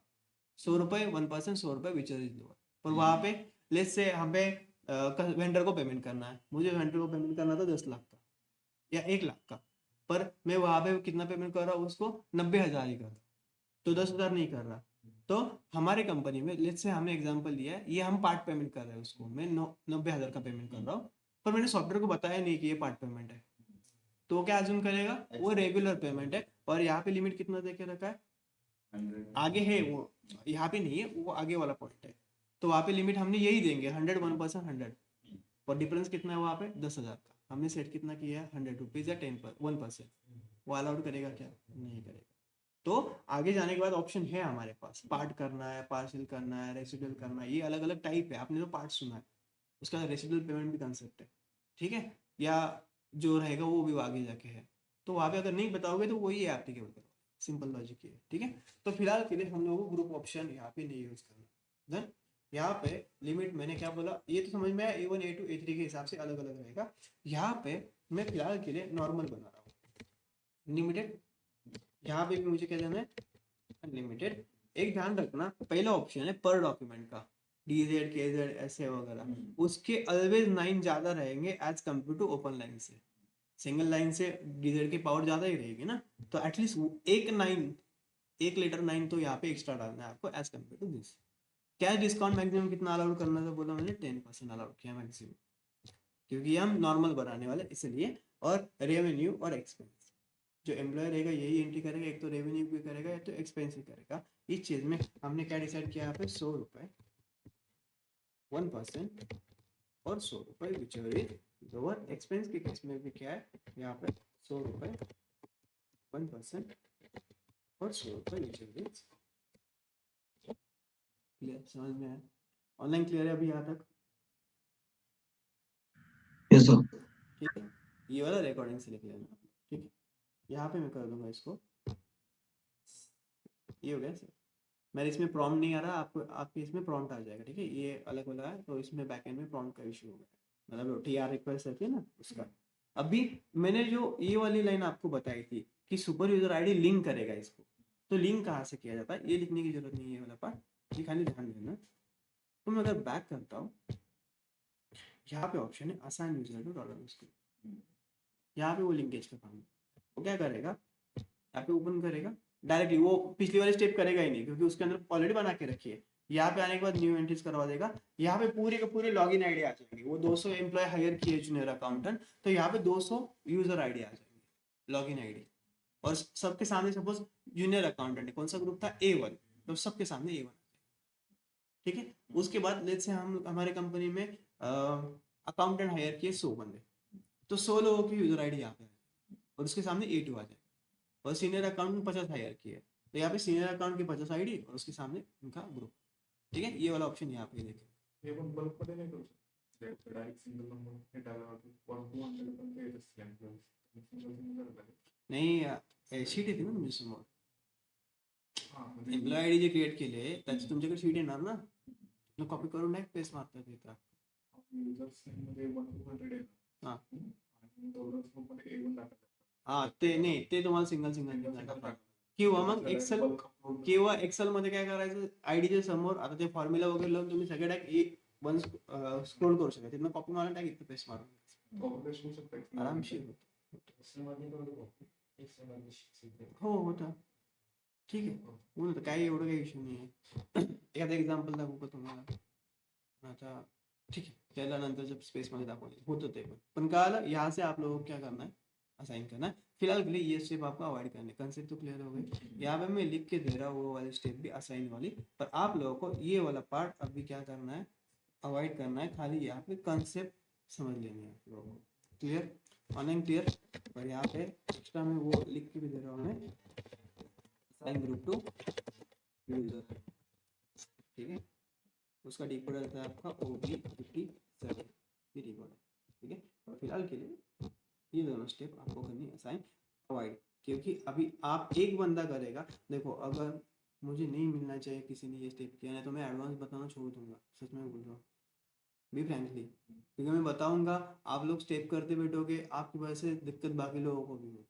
100 रुपए 1%, 100 रुपए विच इज लोअर. पर वहां पे लेट्स से हमें वेंडर को पेमेंट करना है, मुझे वेंडर को पेमेंट करना था 10 लाख का या 1 लाख का, पर मैं वहां पे कितना पेमेंट कर रहा हूँ उसको 90,000 ही कर रहा हूँ, तो 10,000 नहीं कर रहा. तो हमारे कंपनी में लेट्स से हमने एग्जांपल लिया है, ये हम पार्ट पेमेंट कर रहे हैं उसको, मैं 90,000 का पेमेंट कर रहा हूँ, पर मैंने सॉफ्टवेयर को बताया नहीं कि ये पार्ट पेमेंट है, तो वो क्या अज्यूम करेगा वो रेगुलर पेमेंट है. और यहाँ पे लिमिट कितना देके रखा है, 100. आगे है वो, यहाँ पे नहीं है वो, आगे वाला पॉइंट है, तो वहाँ पे लिमिट हमने यही देंगे 100 1% 100. और डिफरेंस कितना है वहाँ पे 10,000 का, हमने सेट कितना किया है 100 रुपीज या 1%. वो अलाउड करेगा क्या, नहीं करेगा. तो आगे जाने के बाद ऑप्शन है हमारे पास, पार्ट करना है, पार्शियल करना है, रेसिडुअल करना है, ये अलग अलग टाइप है. आपने तो पार्ट सुना है, उसका रेसिडुअल पेमेंट भी कंसेप्ट है. ठीक है, या जो रहेगा वो भी आगे जाके है. तो वहाँ पे अगर नहीं बताओगे तो वही है एप्लीकेबल करो, सिंपल लॉजिक है. ठीक है, तो फिलहाल के लिए हम लोगों को ग्रुप ऑप्शन यहाँ पे नहीं यूज करना. देन यहाँ पे लिमिट मैंने क्या बोला ये तो समझ में आया, A1 A2 A3 के हिसाब से अलग अलग रहेगा. यहाँ पे मैं फिलहाल के लिए नॉर्मल बना रहा हूँ, लिमिटेड. यहाँ पे भी मुझे क्या देना है अनलिमिटेड. एक ध्यान रखना, पहला ऑप्शन है पर डॉक्यूमेंट का, DZ KZ ऐसे वगैरह, उसके ऑलवेज 9 ज्यादा रहेंगे as compared to open line से. सिंगल लाइन से DZ की पावर ज्यादा ही रहेगी ना, तो एटलीस्ट एक लेटर 9 तो यहाँ पे एक्स्ट्रा डालना है आपको as compared to this. Cash discount maximum कितना अलाउड करना था बोला मैंने, 10% अलाउड किया मैक्सिमम, क्योंकि हम नॉर्मल बनाने वाले इसलिए. और रेवेन्यू और एक्सपेंस, जो एम्प्लॉय रहेगा यही एंट्री करेगा, एक तो रेवेन्यू भी करेगा या तो एक्सपेंस भी करेगा. इस चीज में हमने क्या डिसाइड किया यहाँ पे 100 रुपए 1% और 100 रुपए विच इज लोअर. एक्सपेंस के केस में भी क्या है यहाँ पे 100 रुपए 1% और 100 रुपए विच इज क्लियर. समझ में आया, ऑनलाइन क्लियर है अभी यहाँ तक. Yes sir. ठीक है, ये वाला रिकॉर्डिंग से लिख लेना. ठीक है, यहाँ पे मैं कर दूंगा इसको, ये हो गया सर. मेरे इसमें प्रॉम्प्ट नहीं आ रहा, आपको आपके इसमें प्रॉम्प्ट आ जाएगा. ठीक है, ये अलग वाला है तो इसमें बैकएंड में प्रॉम्प्ट का इशू हो गया, मतलब TR रिक्वेस्ट रहती है ना उसका. अभी मैंने जो ये वाली लाइन आपको बताई थी कि सुपर यूजर आईडी लिंक करेगा इसको, तो लिंक कहाँ से किया जाता है ये लिखने की जरूरत नहीं है वाला पार्ट, ये खाली ध्यान देना. तो मैं अगर बैक करता हूँ, यहाँ पे ऑप्शन है असाइन यूजर टू $, यहाँ पे वो लिंकेज का काम है. वो क्या करेगा, यहाँ पे ओपन करेगा डायरेक्टली, वो पिछली वाली स्टेप करेगा ही नहीं क्योंकि उसके अंदर ऑलरेडी बना के रखी है. यहाँ पे आने के बाद न्यू एंट्रीज करवा देगा. यहाँ पे पूरे के पूरे लॉगिन आईडी आ जाएंगे. वो 200 एम्प्लॉय हायर किए जूनियर अकाउंटेंट, तो यहाँ पे 200 यूजर आईडी आ जाएंगे, लॉगिन आईडी. और सबके सामने सपोज जूनियर अकाउंटेंट कौन सा ग्रुप था A1, तो सबके सामने A1. ठीक है, उसके बाद लेट्स से हम हमारे कंपनी में अकाउंटेंट हायर किए 100 बंदे, तो 100 लोगों की यूजर आईडी यहाँ पे और उसके सामने A2 आ जाए. और सीनियर अकाउंट में 50 हायर किए, तो यहाँ पे सीनियर अकाउंट की 50 आईडी और उसके सामने उनका ग्रुप. ठीक है, ये वाला ऑप्शन यहाँ पे देखें. हे पण बल्क मध्ये नाही करू शकत, डायरेक्ट सिंगल नंबर हे टाकावं 100 पण ते स्कॅन नाही शीट येते ना तुमच्या समोर, हां एम्प्लॉय आयडी जे क्रिएट केले त्याची तुमच्याकडे शीट येणार ना, कॉपी करून डायरेक्ट पेस्ट मारतात येतात. युजर्स मध्ये 100 आहे हां आणि डॉलर्स मध्ये A1 टाकायचं. हां ते नाही, ते तुम्हाला सिंगल सिंगल किंवा मग एक्सेल मध्ये काय करायचं आयडीच्या समोर आता ते फॉर्म्युला वगैरे लावून तुम्ही सगळे वन्स स्क्रोल करू शकता तिथनं कॉपी मारून टाक इथं पेस्ट मारून कॉपी होऊ शकतं आरामशीर हो होतं ठीक आहे बोलतो काही एवढं काही इश्यू नाही आहे एखादा एक्झाम्पल दाखवू का तुम्हाला आता ठीक है त्याला नंतर जब स्पेस में दाखवले होतं ते पण कळालं यहाँ से आप लोगों को क्या करना है असाइन करना है फिलहाल के लिए ये स्टेप आपको अवॉइड करने कंसेप्ट तो क्लियर हो गई यहाँ पे मैं लिख के दे रहा हूँ वो वाले स्टेप भी असाइन वाली पर आप लोगों को ये वाला पार्ट अभी क्या करना है अवॉइड करना है खाली यहाँ पे कंसेप्ट समझ लेनी है आप लोगों को क्लियर ऑनलाइन क्लियर और यहाँ पे एक्स्ट्रा में वो लिख के भी दे रहा हूँ मैं असाइन ग्रुप टू यूजर ठीक है उसका डिकोडर रहता है आपका OB57 ये डिकोडर ठीक है और फिलहाल के लिए ये दोनों स्टेप आपको करनी असाइन अवॉइड क्योंकि अभी आप एक बंदा करेगा देखो अगर मुझे नहीं मिलना चाहिए किसी ने ये स्टेप किया नहीं तो मैं एडवांस बताना छोड़ दूंगा सच में बोल रहा हूँ बी फ्रैंकली क्योंकि मैं बताऊंगा आप लोग स्टेप करते बैठोगे आपकी वजह से दिक्कत बाकी लोगों को भी हो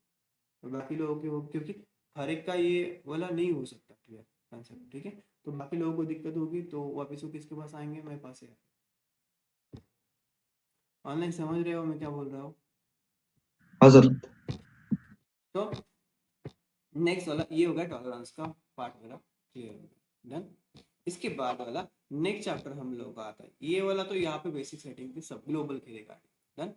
और बाकी लोगों की हो क्योंकि हर एक का ये वाला नहीं हो सकता क्लियर कंसेप्ट ठीक है तो बाकी लोगों को दिक्कत होगी तो वापस वो किसके पास आएंगे मेरे पास ही ऑनलाइन समझ रहे हो मैं क्या बोल रहा हूँ हाँ सर तो नेक्स्ट वाला ये होगा टॉलरेंस का पार्ट मेरा क्लियर हो गया डन इसके बाद वाला नेक्स्ट चैप्टर हम लोग का आता है ये वाला तो यहाँ पे बेसिक सेटिंग थी सब ग्लोबल के रिगार्डिंग डन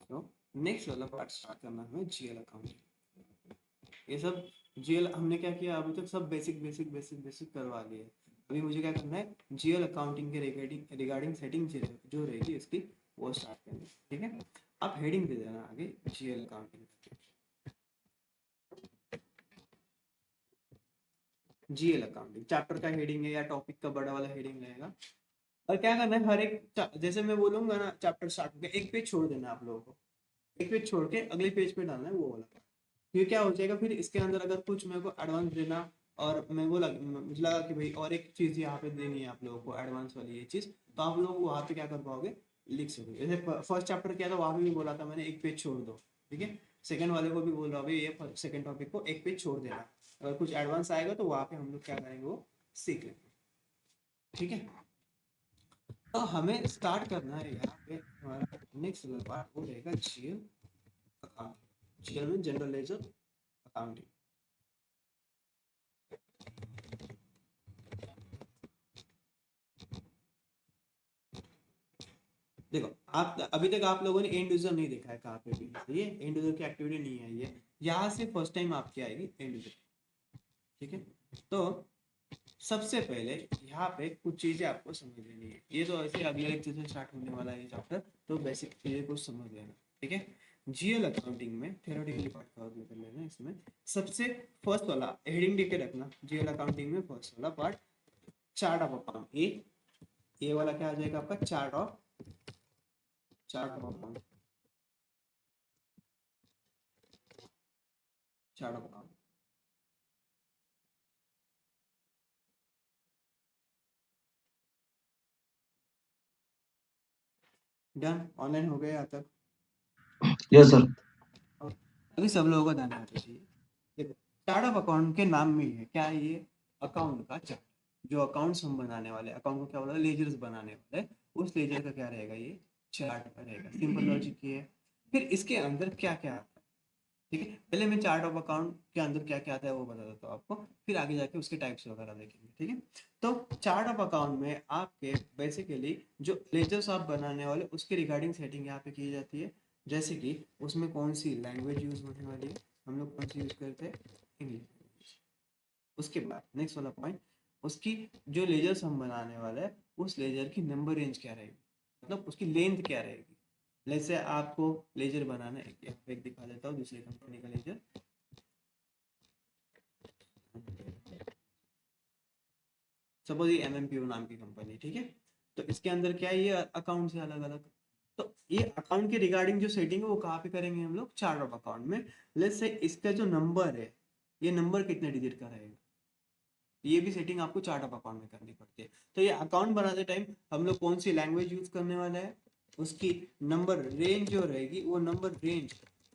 तो नेक्स्ट वाला पार्ट स्टार्ट करना हमें GL अकाउंटिंग ये सब GL हमने क्या किया अभी तक सब बेसिक करवा लिए अभी मुझे क्या करना है GL अकाउंटिंग के रिगार्डिंग सेटिंग जो रहेगी इसकी वो स्टार्ट करनी ठीक है आप हेडिंग दे देना आगे GL accounting GL accounting chapter का हेडिंग है या टॉपिक का बड़ा वाला हेडिंग रहेगा और क्या करना है हर एक जैसे मैं बोलूंगा ना चैप्टर स्टार्ट हो गया एक पेज छोड़ देना आप लोगों को एक पेज छोड़ के अगले पेज पे डालना है वो वाला ये क्या हो जाएगा फिर इसके अंदर अगर कुछ मेरे को एडवांस देना और मेरे को मुझे लगा कि भाई और एक चीज यहाँ पे देनी है आप लोगों को एडवांस वाली ये चीज तो आप लोग वहाँ पे क्या कर पाओगे लिख सकोगे जैसे फर्स्ट चैप्टर किया था वहाँ पे भी बोला था मैंने एक पेज छोड़ दो ठीक है सेकंड वाले को भी बोल रहा हूँ ये सेकंड टॉपिक को एक पेज छोड़ देना अगर कुछ एडवांस आएगा तो वहाँ पे हम लोग क्या करेंगे वो सीख लेंगे ठीक है तो हमें स्टार्ट करना है यहाँ पे हमारा नेक्स्ट पार्ट वो रहेगा GL अकाउंट GL में जनरल लेजर अकाउंटिंग देखो आप अभी तक आप लोगों ने एंड यूजर नहीं देखा है कहाँ पे भी ये एंड यूजर की एक्टिविटी नहीं है ये यहाँ से फर्स्ट टाइम आपकी आएगी एंड यूजर ठीक है तो सबसे पहले यहाँ पे कुछ चीजें आपको समझ लेनी है ये तो ऐसे अगले लेक्चर से स्टार्ट होने वाला है चैप्टर तो बेसिक चीजें को समझ लेना ठीक है GL अकाउंटिंग में थ्योरेटिकली पार्ट कवर कर लेना इसमें सबसे फर्स्ट वाला हेडिंग देके रखना GL अकाउंटिंग में फर्स्ट वाला पार्ट चार्ट ऑफ अकाउंट ए वाला क्या आ जाएगा आपका chart of account chart of account done online हो गया यहाँ तक यस सर अभी सब लोगों को ध्यान रखना चाहिए देखो चार्ट ऑफ अकाउंट के नाम में ही है क्या है ये अकाउंट का चार्ट जो अकाउंट्स हम बनाने वाले अकाउंट को क्या बोला लेजर्स बनाने वाले उस लेजर का क्या रहेगा ये चार्ट रहेगा सिंपल लॉजिक ये है फिर इसके अंदर क्या क्या आता है ठीक है पहले मैं चार्ट ऑफ अकाउंट के अंदर क्या क्या आता है वो बता देता हूँ आपको फिर आगे जाके उसके टाइप्स वगैरह देखेंगे ठीक है तो चार्ट ऑफ अकाउंट में आपके बेसिकली जो लेजर्स आप बनाने वाले उसके रिगार्डिंग सेटिंग यहाँ पे की जाती है जैसे कि उसमें कौन सी लैंग्वेज यूज होने वाली है हम लोग कौन सी यूज करते हैं इंग्लिश उसके बाद नेक्स्ट वाला पॉइंट उसकी जो लेजर्स हम बनाने वाले हैं उस लेजर की नंबर रेंज क्या रहेगी मतलब उसकी लेंथ क्या रहेगी जैसे आपको लेजर बनाना है यहाँ पे एक दिखा देता हूँ दूसरी कंपनी का लेजर सपोज ये MMPO नाम की कंपनी ठीक है तो इसके अंदर क्या है ये अकाउंट से अलग अलग तो ये अकाउंट के रिगार्डिंग जो सेटिंग है वो कहाँ पे करेंगे हम लोग चार्ट ऑफ अकाउंट में लेट्स से इसका जो नंबर है ये नंबर कितने डिजिट का रहेगा ये भी सेटिंग आपको चार्ट ऑफ अकाउंट में करनी पड़ती है तो ये अकाउंट बनाते टाइम हम लोग कौन सी लैंग्वेज यूज करने वाला है उसकी नंबर रेंज जो रहेगी वो नंबर रेंज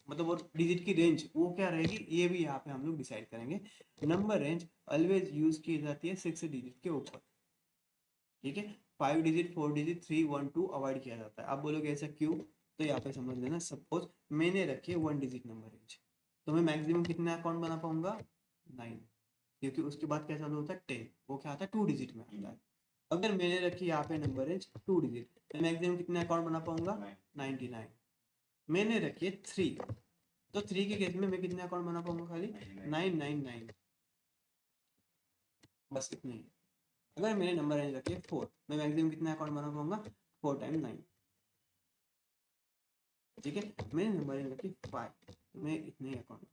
मतलब वो डिजिट की रेंज वो क्या रहेगी ये भी यहाँ पे हम लोग डिसाइड करेंगे नंबर रेंज ऑलवेज यूज की जाती है 6 डिजिट के ऊपर ठीक है। 5 डिजिट, 4 डिजिट, 3, 1, 2 अवॉइड किया जाता है। आप बोलोगे ऐसा क्यों, तो यहाँ पे समझ लेना। सपोज मैंने रखी है 1 डिजिट नंबर रेंज, तो मैं मैक्सिमम कितने अकाउंट बना पाऊंगा, 9, क्योंकि उसके बाद क्या चालू होता है 10, वो क्या आता है 2 डिजिट में आता है। अगर मैंने रखी यहाँ पे नंबर रेंज 2 डिजिट, मैं मैक्सिमम कितने अकाउंट बना पाऊंगा, 99। मैंने रखी है 3, तो 3 के केस में मैं कितने अकाउंट बना पाऊंगा, खाली 999, बस इतने ही। अगर मैंने नंबर रेंज रखी है 4, मैं मैक्सिमम कितने अकाउंट बना पाऊंगा, 4 टाइम 9, ठीक है। मैंने नंबर रेंज रखी 5, तो मैं इतने ही अकाउंट,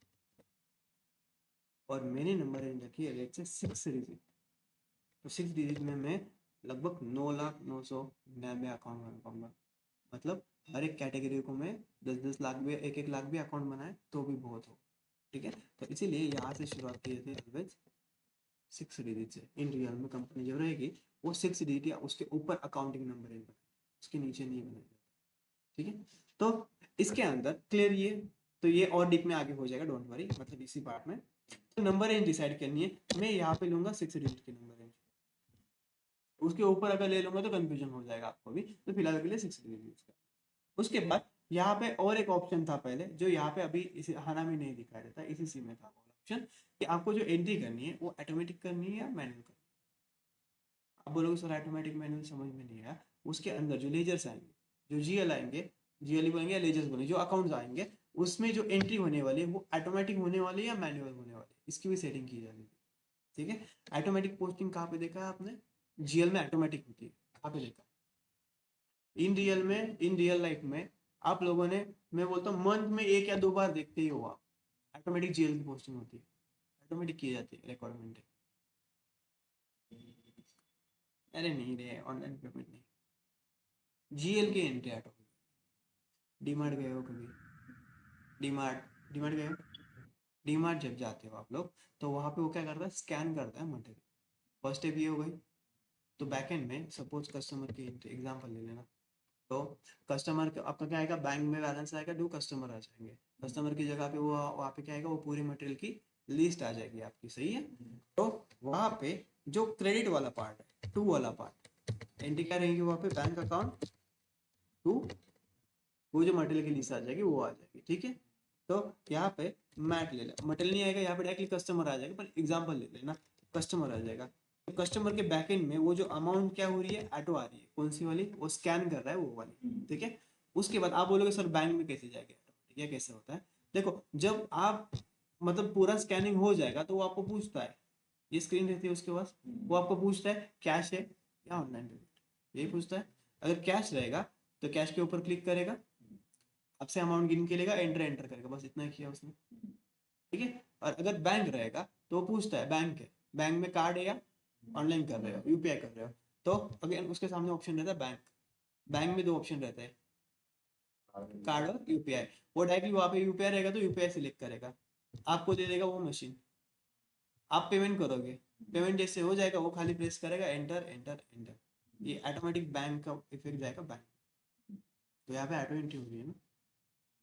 और मैंने नंबर रेंज रखी है लेट से 6 डिजिट, तो 6 डिजिट में मैं लगभग 9,09,99 अकाउंट बना पाऊंगा। मतलब हर एक कैटेगरी को मैं 10-10 लाख भी, 1-1 लाख भी अकाउंट बनाए तो भी बहुत हो, ठीक है। तो इसीलिए यहाँ से शुरुआत की जाती है ऑलवेज 6 डिजिट से। इन रियल में कंपनी जो रहेगी वो 6 डिजिट या उसके ऊपर अकाउंटिंग नंबर रेंज बनाएगी, उसके नीचे नहीं बनाया जाता, ठीक है। तो इसके अंदर क्लियर ये, तो ये और डीप में आगे हो जाएगा, डोंट वरी, मतलब इसी पार्ट में। तो नंबर रेंज डिसाइड करनी है, मैं यहाँ पे लूंगा 6 डिजिट की नंबर रेंज, उसके ऊपर अगर ले लूंगा तो कंफ्यूजन हो जाएगा आपको भी, तो फिलहाल के लिए 6 डिजिट यूज कर। उसके बाद यहाँ पे और एक ऑप्शन था पहले, जो यहाँ पे अभी इसे हाना में नहीं दिखाया जाता, इसी सी में था ऑप्शन, कि आपको जो एंट्री करनी है वो ऑटोमेटिक करनी है या मैनुअल करनी है। आप बोलोगे सर ऑटोमेटिक मैनुअल समझ में नहीं आया। उसके अंदर जो लेजर्स आएंगे, जो जीएल आएंगे, जीएल बोलेंगे या लेजर्स बोलेंगे, जो अकाउंट्स आएंगे उसमें जो एंट्री होने वाली है वो ऑटोमेटिक होने वाली है या मैनुअल होने वाली है, इसकी भी सेटिंग की जाएगी, ठीक है। ऑटोमेटिक पोस्टिंग कहाँ पे देखा है आपने, जीएल में ऑटोमेटिक होती है, कहाँ पे देखा, इन रियल में, इन रियल लाइफ में आप लोगों ने, मैं बोलता हूँ मंथ में 1 या 2 बार देखते ही हो आप, ऑटोमेटिक जीएल की पोस्टिंग होती है, ऑटोमेटिक की जाती है रिक्वायरमेंट है। अरे नहीं रे, ऑनलाइन पेमेंट नहीं, जीएल की एंट्री ऑटो। डीमार्ट गए हो कभी, डीमार्ट डीमार्ट गए हो, डीमार्ट जब जाते हो आप लोग, तो वहाँ पे वो क्या करता है, स्कैन करता है मटेरियल, फर्स्ट स्टेप ये हो गई। तो बैकएंड में सपोज कस्टमर की एग्जांपल ले लेना, तो कस्टमर का आपका क्या आएगा, बैंक में बैलेंस आएगा, 2 कस्टमर आ जाएंगे, कस्टमर की जगह पे वो वहाँ पे क्या आएगा, वो पूरी मटेरियल की लिस्ट आ जाएगी आपकी, सही है। तो वहाँ पे जो क्रेडिट वाला पार्ट है, 2 वाला पार्ट, एंट्री क्या रहेगी वहाँ पे, बैंक अकाउंट 2, वो जो मटेरियल की लिस्ट आ जाएगी वो आ जाएगी, ठीक है। तो यहाँ पे मैट ले लेना, मटेरियल नहीं आएगा यहाँ पे, डायरेक्टली कस्टमर आ जाएगा, पर एग्जाम्पल ले लेना, कस्टमर आ जाएगा। तो कस्टमर के बैकएंड में वो जो अमाउंट क्या हो रही है, ऑटो आ रही है, कौन सी वाली, वो स्कैन कर रहा है वो वाली, ठीक है। उसके बाद आप बोलोगे सर बैंक में कैसे जाएगा, ठीक है, कैसे होता है, देखो जब आप मतलब पूरा स्कैनिंग हो जाएगा तो वो आपको पूछता है, ये स्क्रीन रहती है उसके पास, वो आपको पूछता है कैश है या ऑनलाइन पेमेंट, यही पूछता है। अगर कैश रहेगा तो कैश के ऊपर क्लिक करेगा, आपसे अमाउंट गिन के लेगा, एंटर एंटर करेगा, बस इतना ही किया उसने, ठीक है। और अगर बैंक रहेगा तो वो पूछता है बैंक है, बैंक में कार्ड है या ऑनलाइन कर रहे हो, यूपीआई कर रहे हो, तो अगेन उसके सामने ऑप्शन रहता है बैंक, बैंक में 2 ऑप्शन रहते हैं, कार्ड और यूपीआई। वो डायरेक्टली वहाँ पे यूपीआई रहेगा तो यूपीआई सिलेक्ट करेगा, आपको दे देगा वो मशीन, आप पेमेंट करोगे, पेमेंट जैसे हो जाएगा वो खाली प्रेस करेगा एंटर एंटर एंटर, ये ऑटोमेटिक बैंक का इफेक्ट जाएगा बैंक। तो यहाँ पे ऑटो एंट्री हो रही है ना,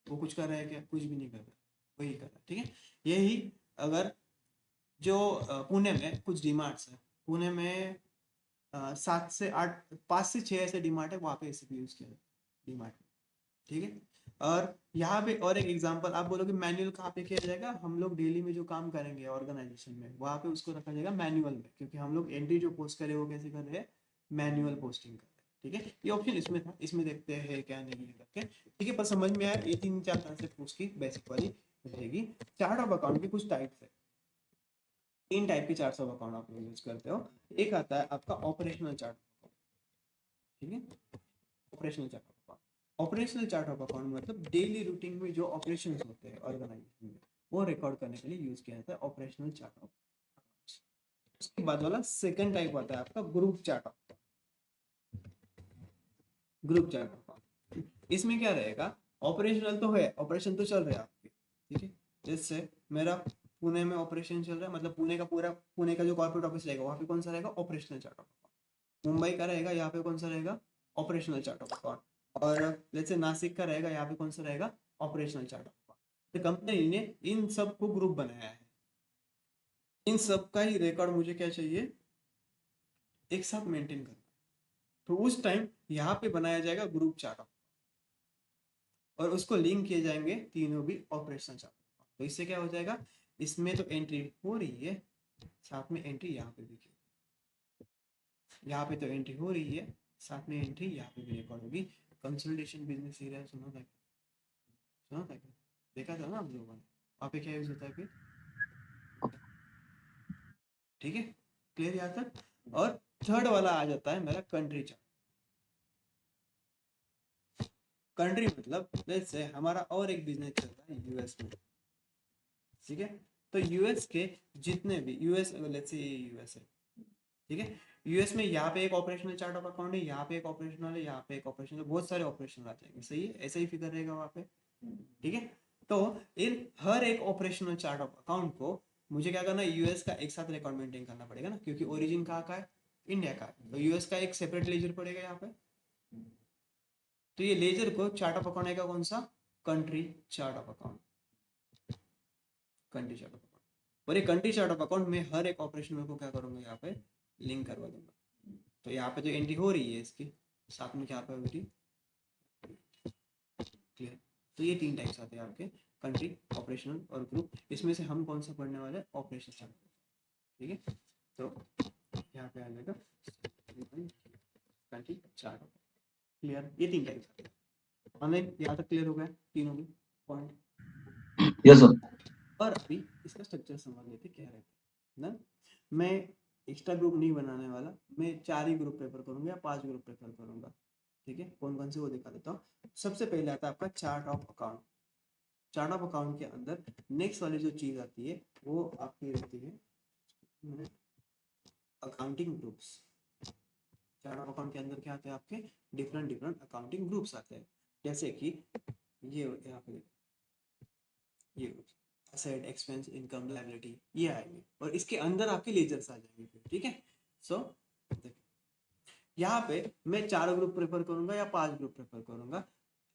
वो कुछ कर रहा है क्या, कुछ भी नहीं कर रहा, वही कर रहा है, ठीक है। यही अगर जो पुणे में कुछ डीमार्ट्स है, पुणे में 7 से 8, 5 से 6 ऐसे डीमार्ट है, वहाँ पे एसीपी यूज किया डीमार्ट, ठीक है। और यहाँ पे और एक एग्जांपल, आप बोलोगे मैनुअल कहाँ पे किया जाएगा, हम लोग डेली में जो काम करेंगे ऑर्गेनाइजेशन में वहाँ पे उसको रखा जाएगा मैनुअल में, क्योंकि हम लोग एंट्री जो पोस्ट करें वो कैसे कर रहे हैं, मैनुअल पोस्टिंग कर रहे हैं, ठीक है। ये ऑप्शन इसमें था, इसमें देखते हैं क्या नहीं है करके, ठीक है। पर समझ में आया, ये 3-4 कॉन्सेप्ट उसकी बेसिक वाली रहेगी। चार्ट ऑफ अकाउंट के कुछ टाइप्स है, 3 टाइप के चार्ट ऑफ अकाउंट आप लोग यूज करते हो। एक आता है आपका ऑपरेशनल चार्ट, ठीक है, operational chart of account. Operational chart of account मतलब डेली रूटीन में जो ऑपरेशंस होते हैं ऑर्गेनाइजेशन में, वो रिकॉर्ड करने के लिए यूज किया जाता है ऑपरेशनल चार्ट ऑफ अकाउंट्स। उसके बाद वाला सेकंड टाइप आता है आपका group chart of account, group chart of account. इसमें क्या रहेगा, ऑपरेशनल तो है, ऑपरेशन तो चल रहे हैं आपके, ठीक है। जैसे मेरा पुणे में ऑपरेशन चल रहा है, मतलब पुणे का पूरा, पुणे का जो कॉर्पोरेट ऑफिस रहेगा वहाँ पे कौन सा रहेगा, operational chart of account. Mumbai का रहेगा, यहाँ पे कौन सा रहेगा, ऑपरेशनल चार्ट ऑफ अकाउंट। और जैसे नासिक का रहेगा, यहाँ पे कौन सा रहेगा, ऑपरेशनल चार्ट ऑफ अकाउंट। तो कंपनी ने इन सब को ग्रुप बनाया है, इन सब का ही रिकॉर्ड मुझे क्या चाहिए, एक साथ मेंटेन करना, तो उस टाइम यहाँ पे बनाया जाएगा ग्रुप चार्ट और उसको लिंक किए जाएंगे तीनों भी ऑपरेशन चार्ट। तो इससे क्या हो जाएगा, इसमें तो एंट्री हो रही है, साथ में एंट्री यहाँ पे भी, यहाँ पे तो एंट्री हो रही है, साथ में एंट्री यहाँ पे भी रिकॉर्ड होगी। कंसोलिडेशन बिजनेस एरिया सुना था क्या? सुना था क्या? देखा था ना आप लोगों ने? वहाँ पे क्या यूज होता है फिर? ठीक है, क्लियर यहाँ तक। और थर्ड वाला आ जाता है मेरा कंट्री चार्ट। कंट्री मतलब लेट्स से हमारा और एक बिजनेस चल रहा है यूएस में, ठीक है। तो यूएस के जितने भी यूएस, लेट्स से यूएस है, ठीक है। यूएस में यहाँ पे एक ऑपरेशनल चार्ट ऑफ अकाउंट है, यहाँ पे एक ऑपरेशनल है, यहाँ पे एक ऑपरेशनल, बहुत सारे ऑपरेशन आ जाएंगे, सही है, ऐसा ही फिगर रहेगा वहाँ पे, ठीक है। तो इन हर एक ऑपरेशनल चार्ट ऑफ अकाउंट को मुझे क्या करना है, यूएस का एक साथ रिकॉर्ड मेंटेन करना पड़ेगा ना, क्योंकि ओरिजिन कहाँ का है, इंडिया का है। तो यूएस का एक सेपरेट लेजर पड़ेगा यहाँ पे। तो ये लेजर को चार्ट ऑफ अकाउंट आएगा कौन सा, country chart of account, country chart of account. और ये कंट्री चार्ट ऑफ अकाउंट में हर एक ऑपरेशन को क्या करूंगा, यहाँ पे लिंक करवा दूंगा। तो यहाँ पे जो एंट्री हो रही है इसकी, साथ में क्या पे होगी, क्लियर। तो ये तीन टाइप्स आते हैं आपके, कंट्री, ऑपरेशनल और ग्रुप। इसमें से हम कौन सा पढ़ने वाले हैं, ऑपरेशन चार्ट, ठीक है। तो यहाँ पे आ जाएगा कंट्री चार्ट, क्लियर। ये तीन टाइप्स आते हैं ऑनलाइन। यहाँ तक क्लियर हो गया तीनों भी पॉइंट? Yes sir. और अभी इसका स्ट्रक्चर समझ लेते क्या रहता है ना। मैं एक्स्ट्रा ग्रुप नहीं बनाने वाला, मैं 4 ही ग्रुप प्रेफर करूंगा या 5 ग्रुप प्रेफर करूंगा, ठीक है। कौन कौन से वो दिखा देता हूँ। सबसे पहले आता है आपका chart of account. Chart of account के अंदर नेक्स्ट वाली जो चीज आती है वो आपकी रहती है accounting groups. Chart of account के अंदर क्या आते हैं आपके, डिफरेंट अकाउंटिंग ग्रुप्स आते हैं, जैसे कि ये यहाँ पे ये असेट, एक्सपेंस, इनकम, लायबिलिटी, ये आएंगे और इसके अंदर आपके लेजर्स आ जाएंगे फिर, ठीक है। सो यहाँ पे मैं 4 ग्रुप प्रेफर करूंगा या 5 ग्रुप प्रेफर करूंगा,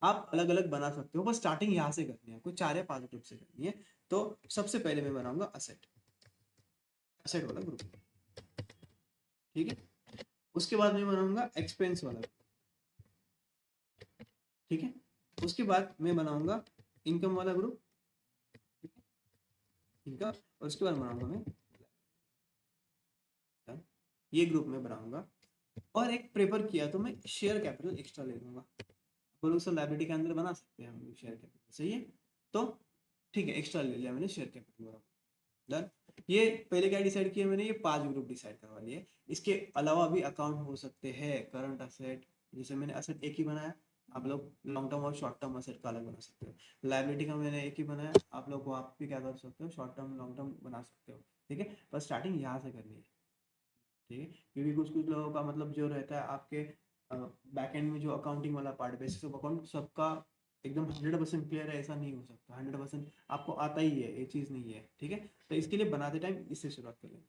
आप अलग अलग बना सकते हो, बस स्टार्टिंग यहाँ से करनी है आपको, 4 या 5 ग्रुप से करनी है। तो सबसे पहले मैं बनाऊंगा असेट, असेट वाला ग्रुप, ठीक है। उसके बाद मैं बनाऊंगा एक्सपेंस वाला, ठीक है। उसके बाद मैं बनाऊंगा इनकम वाला ग्रुप, इनका, और उसके बाद बनाऊंगा मैं ये ग्रुप में बनाऊंगा। और एक प्रेफर किया तो मैं शेयर कैपिटल एक्स्ट्रा ले लूंगा, बोलो लायबिलिटी के अंदर बना सकते हैं हम शेयर कैपिटल, सही है। तो ठीक है, एक्स्ट्रा ले लिया मैंने शेयर कैपिटल, डन। ये पहले क्या डिसाइड किया मैंने, ये 5 ग्रुप डिसाइड करवा लिए। इसके अलावा भी अकाउंट हो सकते हैं, करंट असेट, जैसे मैंने असेट एक ही बनाया, आप लोग लॉन्ग टर्म और शॉर्ट टर्म असेट का अलग बना सकते हो। लायबिलिटी का मैंने एक ही बनाया, आप लोग को आप भी क्या कर सकते हो, शॉर्ट टर्म लॉन्ग टर्म बना सकते हो, ठीक है। पर स्टार्टिंग यहाँ से करनी है, ठीक है, क्योंकि कुछ कुछ लोगों का मतलब जो रहता है आपके बैक एंड में जो अकाउंटिंग वाला पार्ट, बेसिस ऑफ अकाउंट सबका एकदम 100% क्लियर है, ऐसा नहीं हो सकता। 100% आपको आता ही है, ये चीज़ नहीं है, ठीक है। तो इसके लिए बनाते टाइम इससे शुरुआत कर लेंगे,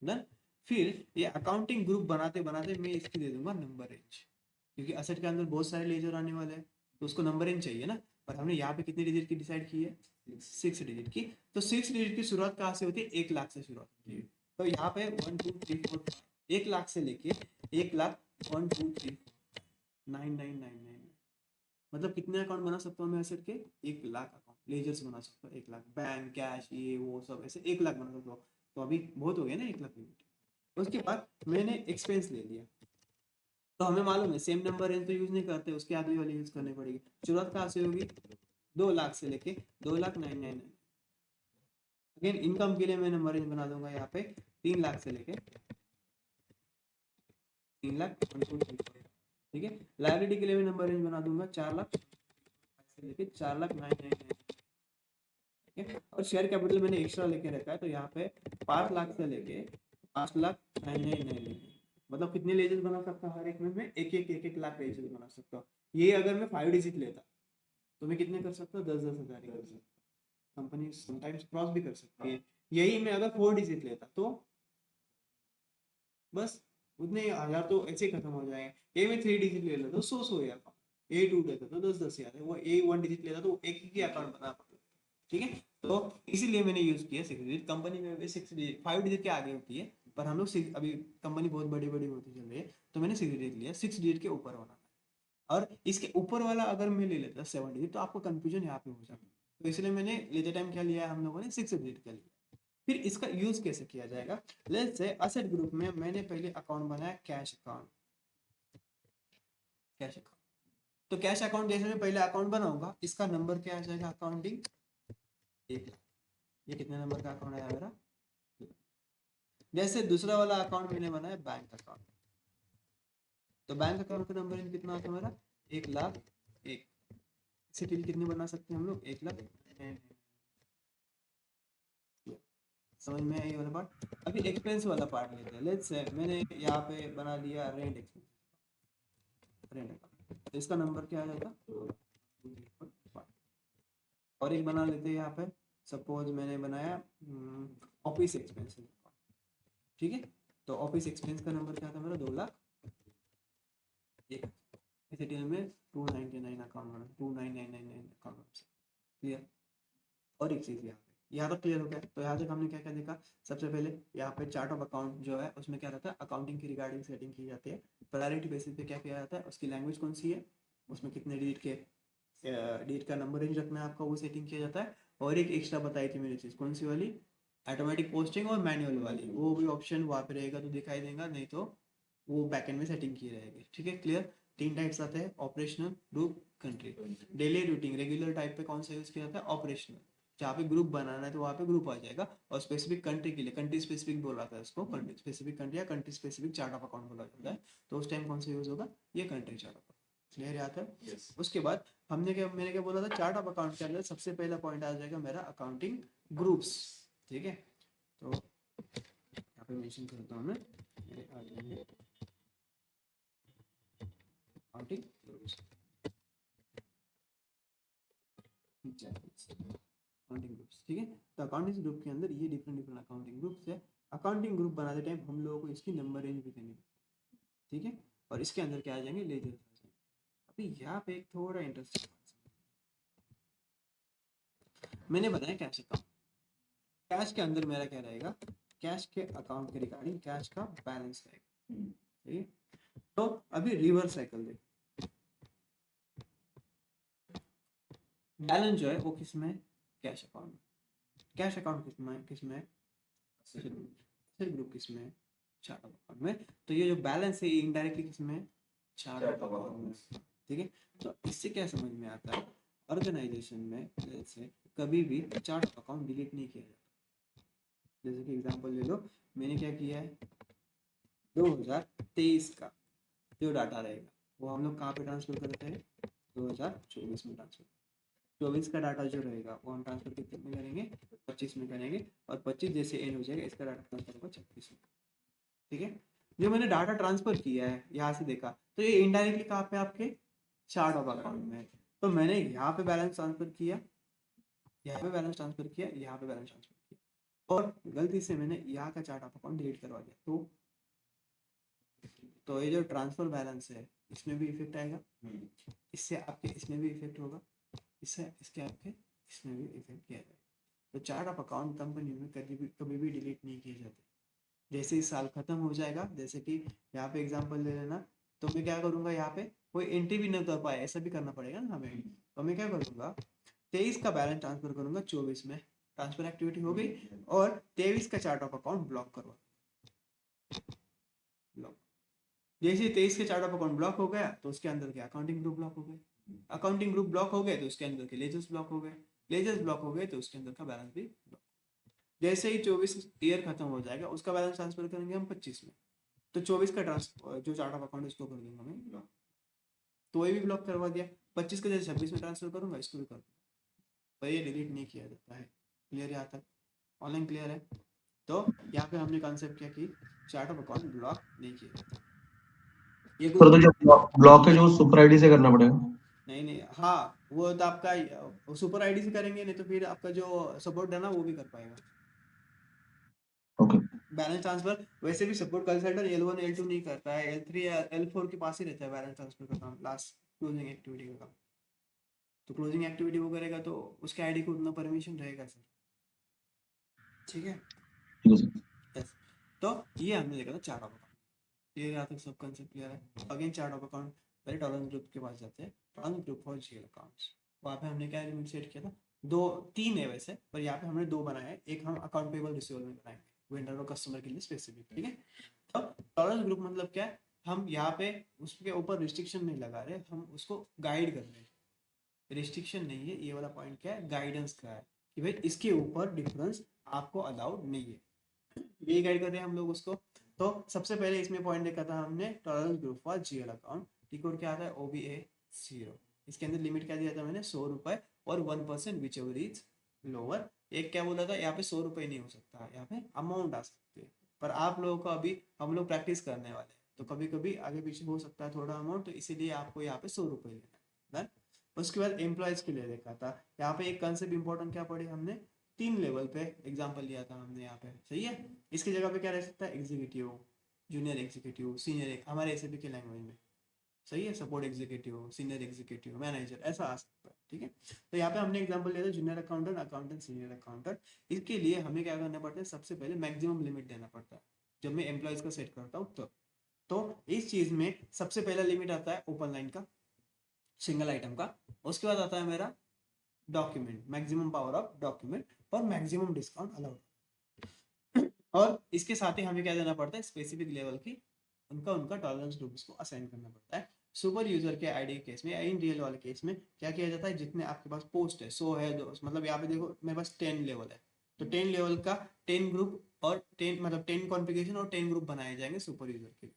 डन। फिर ये अकाउंटिंग ग्रुप बनाते बनाते मैं इसकी दे दूंगा नंबर रेंज, क्योंकि असेट के अंदर बहुत सारे लेजर आने वाले हैं, तो उसको नंबर रेंज चाहिए ना। और हमने यहाँ पे कितनी डिजिट की डिसाइड की है, 6 डिजिट की। तो 6 डिजिट की शुरुआत कहाँ से होती है, 1 लाख से शुरुआत होती है। तो यहाँ पे 1 2 3 4 1 लाख से लेके 1 लाख 1 2 3 9999, मतलब कितने अकाउंट बना सकता हूँ मैं एसेट के, 1 लाख अकाउंट लेजर्स बना सकता हूँ, 1 लाख बैंक कैश ये वो सब ऐसे 1 लाख बना सकता हूँ। तो अभी बहुत हो गया ना 1 लाख लिमिट। उसके बाद मैंने एक्सपेंस ले लिया, तो हमें मालूम है सेम नंबर रेंज तो यूज नहीं करते, उसके आगे वाली यूज करनी पड़ेगी। शुरुआत कहाँ से होगी, 2 लाख से लेके 2,09,99। अगेन इनकम के लिए मैं नंबर रेंज बना दूंगा यहाँ पे 3 लाख से लेके 3 लाख, ठीक है। लायबिलिटी के लिए मैं नंबर रेंज बना दूंगा 4 लाख से लेके 4,09,99, ठीक है। और शेयर कैपिटल मैंने एक्स्ट्रा लेके रखा है, तो यहाँ पे 5 लाख से लेके 5,09,99, मतलब कितने लेजर बना सकता हूँ हर एक में मैं, एक लाख लेजर बना सकता हूँ। ये अगर मैं 5 डिजिट लेता तो मैं कितने कर सकता हूँ, 10,000 कर सकता। कंपनी समटाइम्स क्रॉस भी कर सकती है। यही मैं अगर 4 डिजिट लेता तो बस उतने 1000 तो ऐसे खत्म हो जाएंगे। ये मैं 3 डिजिट ले लेता तो 100 यार, A2 लेता तो 10 यार, वो A1 डिजिट लेता तो एक ही अकाउंट बना पाता, ठीक है। तो इसीलिए मैंने यूज किया 6 डिजिट। कंपनी में 6 डिजिट 5 डिजिट के आगे होती है, पर हम लोग अभी कंपनी बहुत बड़ी बड़ी होती चल रही है, तो मैंने 6 डिजिट लिया, 6 डिजिट के ऊपर वाला, और इसके ऊपर वाला अगर मैं ले लेता 7 डिजिट तो आपको कंफ्यूजन यहाँ पे हो जाता। तो इसलिए मैंने लेते टाइम क्या लिया हम लोगों ने 6 डिजिट का लिया। फिर इसका यूज कैसे किया जाएगा, लेट्स से असेट ग्रुप में मैंने पहले अकाउंट बनाया कैश अकाउंट, कैश अकाउंट। तो कैश अकाउंट जैसे मैं पहले अकाउंट बनाऊंगा, इसका नंबर क्या आ जाएगा अकाउंटिंग 1 लाख। ये कितने नंबर का अकाउंट आया मेरा। जैसे दूसरा वाला अकाउंट मैंने बनाया बैंक अकाउंट, तो बैंक अकाउंट का नंबर कितना आता है मेरा 1 लाख 1। इसे कितने बना सकते हैं हम लोग 1 लाख। समझ में आई वाला पार्ट। अभी एक्सपेंस वाला पार्ट लेते हैं। लेट्स से मैंने यहाँ पे बना लिया रेंट एक्सपेंस, रेंट अकाउंट, तो इसका नंबर क्या आ जाएगा। और एक बना लेते हैं यहाँ पे, सपोज मैंने बनाया ऑफिस एक्सपेंस, ठीक है। तो ऑफिस एक्सपेंस का नंबर क्या था मेरा 2 लाख 1। इसे टेल में 299 अकाउंट बना, 29999 अकाउंट से क्लियर। और एक चीज़ यहाँ तो क्लियर हो गया। तो यहाँ तक हमने क्या क्या देखा, सबसे पहले यहाँ पे चार्ट ऑफ अकाउंट जो है उसमें क्या रहता है, अकाउंटिंग की रिगार्डिंग सेटिंग की जाती है। प्रायोरिटी बेसिस पे क्या किया जाता है, उसकी लैंग्वेज कौन सी है, उसमें कितने डिजिट का नंबर रेंज रखना है आपका, वो सेटिंग किया जाता है। और एक एक्स्ट्रा बताई थी मैंने चीज़, कौन सी वाली, ऑटोमेटिक पोस्टिंग और मैनुअल वाली, वो भी ऑप्शन वहाँ पे रहेगा तो दिखाई देगा, नहीं तो वो बैकएंड में सेटिंग की रहेगी, ठीक है क्लियर। 3 टाइप्स आते हैं, operational, group, country. Daily routine regular type पे कौन सा यूज किया जाता है, ऑपरेशनल। जहाँ पे ग्रुप बनाना है तो वहाँ पे ग्रुप आ जाएगा। और स्पेसिफिक कंट्री के लिए कंट्री स्पेसिफिक बोला था इसको, कंट्री स्पेसिफिक कंट्री या country specific chart of account बोला जाता है। तो उस टाइम कौन सा यूज होगा, ये country chart of account. Clear आता है। उसके बाद मैंने क्या बोला था, चार्ट ऑफ अकाउंट के अंदर सबसे पहला पॉइंट आ जाएगा मेरा अकाउंटिंग ग्रुप्स, ठीक है। तो यहाँ पे मेंशन करता हूँ मैं, मेरे आ जाएंगे अकाउंटिंग ग्रुप्स, अकाउंटिंग ग्रुप्स, ठीक है। तो अकाउंटिंग ग्रुप के अंदर ये डिफरेंट अकाउंटिंग ग्रुप्स है। अकाउंटिंग ग्रुप बनाते टाइम हम लोगों को इसकी नंबर रेंज भी देनी, ठीक है। और इसके अंदर क्या आ जाएंगे, लेजर आ जाएंगे। अभी यहाँ पे एक थोड़ा इंटरेस्टिंग मैंने बनाया कैश अकाउंट। कैश के अंदर मेरा क्या रहेगा, कैश के अकाउंट के रिगार्डिंग कैश का बैलेंस रहेगा, ठीक है। तो अभी रिवर्स साइकिल देखो, बैलेंस जो है वो किसमें, कैश अकाउंट में। कैश अकाउंट किसमें ग्रुप किसमें, चार्ट ऑफ अकाउंट में। तो ये जो बैलेंस है ये इनडायरेक्टली किसमें, चार्ट ऑफ अकाउंट में, ठीक है। तो इससे क्या समझ में आता है, ऑर्गेनाइजेशन में जैसे कभी भी चार्ट ऑफ अकाउंट डिलीट नहीं किया जाता। जैसे कि एग्जांपल ले लो, मैंने क्या किया है 2023 का जो डाटा रहेगा वो हम लोग कहाँ पे ट्रांसफर करते हैं, 2024 में ट्रांसफर। 24 का डाटा जो रहेगा वो हम ट्रांसफर कितने में करेंगे, 25 में करेंगे। और 25 जैसे एंड हो जाएगा इसका डाटा ट्रांसफर होगा 26 में, ठीक है। जो मैंने डाटा ट्रांसफर किया है यहाँ से देखा, तो ये इनडायरेक्टली कहाँ पे आपके चार्ट ऑफ अकाउंट में है। तो मैंने यहाँ पे बैलेंस ट्रांसफर किया, यहाँ पे बैलेंस ट्रांसफर किया, यहाँ पे बैलेंस ट्रांसफर किया, और गलती से मैंने यहाँ का चार्ट ऑफ अकाउंट डिलीट करवा दिया। तो ये जो ट्रांसफर बैलेंस है इसमें भी इफेक्ट आएगा, इससे आपके इसमें भी इफेक्ट होगा, इससे इसके आपके इसमें भी इफेक्ट किया जाएगा। तो चार्ट ऑफ अकाउंट कंपनी में कभी भी डिलीट नहीं किए जाते। जैसे ही साल खत्म हो जाएगा, जैसे कि यहाँ पे एग्जांपल ले लेना, तो मैं क्या करूँगा, यहाँ पे कोई एंट्री भी नहीं कर पाए, ऐसा भी करना पड़ेगा ना हमें। तो मैं क्या करूँगा, 23 का बैलेंस ट्रांसफर करूँगा 24 में, ट्रांसफर एक्टिविटी हो गई, और 23 का चार्ट ऑफ अकाउंट ब्लॉक करवा, ब्लॉक। जैसे 23 के चार्ट ऑफ अकाउंट ब्लॉक हो गया तो उसके अंदर के अकाउंटिंग ग्रुप ब्लॉक हो गए, अकाउंटिंग ग्रुप ब्लॉक हो गए तो उसके अंदर के लेजर्स ब्लॉक हो गए, लेजर्स ब्लॉक हो गए तो उसके अंदर का बैलेंस भी ब्लॉक। जैसे ही 24 ईयर खत्म हो जाएगा उसका बैलेंस ट्रांसफर करेंगे हम 25 में, तो 24 का ट्रांसफर जो चार्ट ऑफ अकाउंट इसको कर दूंगा मैं ब्लॉक, तो ये भी ब्लॉक करवा दिया। 25 का जैसे 26 में ट्रांसफर करूंगा इसको भी कर दूंगा, पर ये डिलीट नहीं किया जाता है। क्लियर है यहाँ तक, ऑनलाइन क्लियर है। तो यहाँ पे हमने कॉन्सेप्ट क्या की, चार्ट ऑफ अकाउंट ब्लॉक नहीं किया जाता। ये सर तो जो ब्लॉक है जो सुपर आईडी से करना पड़ेगा। नहीं, हाँ वो तो आपका सुपर आईडी से करेंगे, नहीं तो फिर आपका जो सपोर्ट है ना वो भी कर पाएगा। ओके, बैलेंस ट्रांसफर वैसे भी सपोर्ट कंसल्टेंट L1 L2 नहीं करता है, L3 या L4 के पास ही रहता है बैलेंस ट्रांसफर का काम, लास्ट क्लोजिंग एक्टिविटी का काम। तो क्लोजिंग एक्टिविटी वो करेगा तो उसके आईडी को उतना परमिशन रहेगा सर, ठीक है। ठीक है सर। यस, तो ये हमने देखा था चार्ट ऑफ अकाउंट। ये यहाँ तक सब कंसेप्ट क्लियर है। अगेन चार्ट ऑफ अकाउंट, पहले टॉलरेंस ग्रुप के पास जाते हैं, tolerance group for GL accounts. वहाँ पे हमने क्या लिमिट सेट किया था, 2-3 है वैसे, पर यहाँ पे हमने 2 बनाए हैं। एक हम अकाउंट पेबल रिसीवेबल में बनाएंगे वेंडर और कस्टमर के लिए स्पेसिफिक, ठीक है। तो टॉलरेंस ग्रुप मतलब क्या है, हम यहाँ पे उसके ऊपर रिस्ट्रिक्शन नहीं लगा रहे, हम उसको गाइड कर रहे हैं। रिस्ट्रिक्शन नहीं है, ये वाला पॉइंट क्या है, गाइडेंस का है कि भाई इसके ऊपर डिफरेंस आपको अलाउड नहीं है, ये गाइड कर रहे हैं हम लोग उसको। तो सबसे पहले इसमें पॉइंट देखा था हमने tolerance group for GL account, T code क्या आता है OBA 0। इसके अंदर लिमिट क्या दिया था मैंने, 100 रुपए और 1% विच एवर इज लोअर। एक क्या बोला था, यहाँ पे 100 रुपए नहीं हो सकता, यहाँ पे अमाउंट आ सकती है, पर आप लोगों को अभी हम लोग प्रैक्टिस करने वाले हैं, तो कभी कभी आगे पीछे हो सकता है थोड़ा अमाउंट, तो इसीलिए आपको यहाँ पे 100 रुपए लेना है। उसके बाद एम्प्लॉयज के लिए देखा था, यहाँ पे एक कंसेप्ट इंपॉर्टेंट क्या पढ़ी हमने, 3 लेवल पे एग्जाम्पल लिया था हमने यहाँ पे, सही है। इसकी जगह पे क्या रह सकता है, एग्जीक्यूटिव, जूनियर एग्जीक्यूटिव, सीनियर, हमारे एसएपी के लैंग्वेज में, सही है, support executive, senior executive, manager, ऐसा आ सकता है, ठीक है। तो यहाँ पे हमने एग्जांपल लिया था junior accountant, accountant, senior accountant. इसके लिए हमें क्या करना पड़ता है, सबसे पहले मैक्सिमम लिमिट देना पड़ता है जब मैं एम्प्लॉयज का सेट करता हूँ तो इस चीज में सबसे पहला लिमिट आता है ओपन लाइन का, सिंगल आइटम का। उसके बाद आता है मेरा document, maximum power of document और मैक्सिमम डिस्काउंट अलाउड। और इसके साथ ही हमें क्या देना पड़ता है, स्पेसिफिक लेवल की उनका टॉलरेंस ग्रुप्स को असाइन करना पड़ता है। सुपर यूजर के आईडी केस में, इन रियल वाले केस में क्या किया जाता है, जितने आपके पास पोस्ट है 100 है, मतलब यहाँ पे देखो मेरे पास 10 लेवल है, तो 10 लेवल का 10 ग्रुप और 10 मतलब 10 कॉन्फ़िगरेशन और 10 ग्रुप बनाए जाएंगे सुपर यूजर के लिए,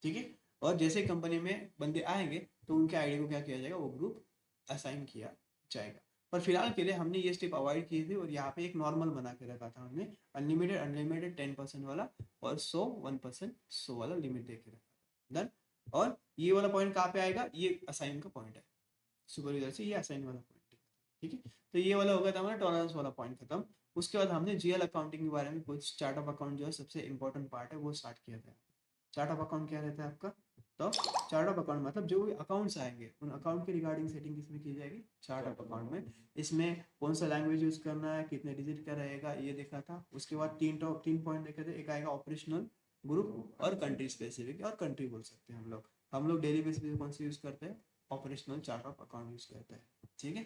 ठीक है। और जैसे कंपनी में बंदे आएंगे तो उनके आईडी को क्या किया जाएगा, वो ग्रुप असाइन किया जाएगा। पर फिलहाल के लिए हमने ये स्टेप अवॉइड की थी और यहाँ पे एक नॉर्मल बना के रखा था हमने, अनलिमिटेड अनलिमिटेड 10% वाला और 100 1% 100 वाला लिमिट दे के रखा। डन। और ये वाला पॉइंट कहाँ पे आएगा, ये असाइन का पॉइंट है, सुपर यूजर से ये असाइन वाला पॉइंट है, ठीक है। तो ये वाला हो गया था हमारा टॉलरेंस वाला पॉइंट खत्म। उसके बाद हमने जीएल अकाउंटिंग के बारे में कुछ, चार्ट ऑफ अकाउंट जो है सबसे इंपॉर्टेंट पार्ट है वो स्टार्ट किया था। चार्ट ऑफ अकाउंट क्या रहता है आपका, तो चार्ट ऑफ अकाउंट मतलब जो भी अकाउंट्स आएंगे उन अकाउंट की रिगार्डिंग सेटिंग किसमें की जाएगी, चार्ट ऑफ अकाउंट में। इसमें कौन सा लैंग्वेज यूज करना है, कितने डिजिट का रहेगा, ये देखा था। उसके बाद 3 पॉइंट देखे थे, एक आएगा ऑपरेशनल ग्रुप और कंट्री स्पेसिफिक, और कंट्री बोल सकते हैं हम लोग डेली बेसिस पे कौन सी यूज करते हैं, operational chart of account use करते हैं, ठीक है।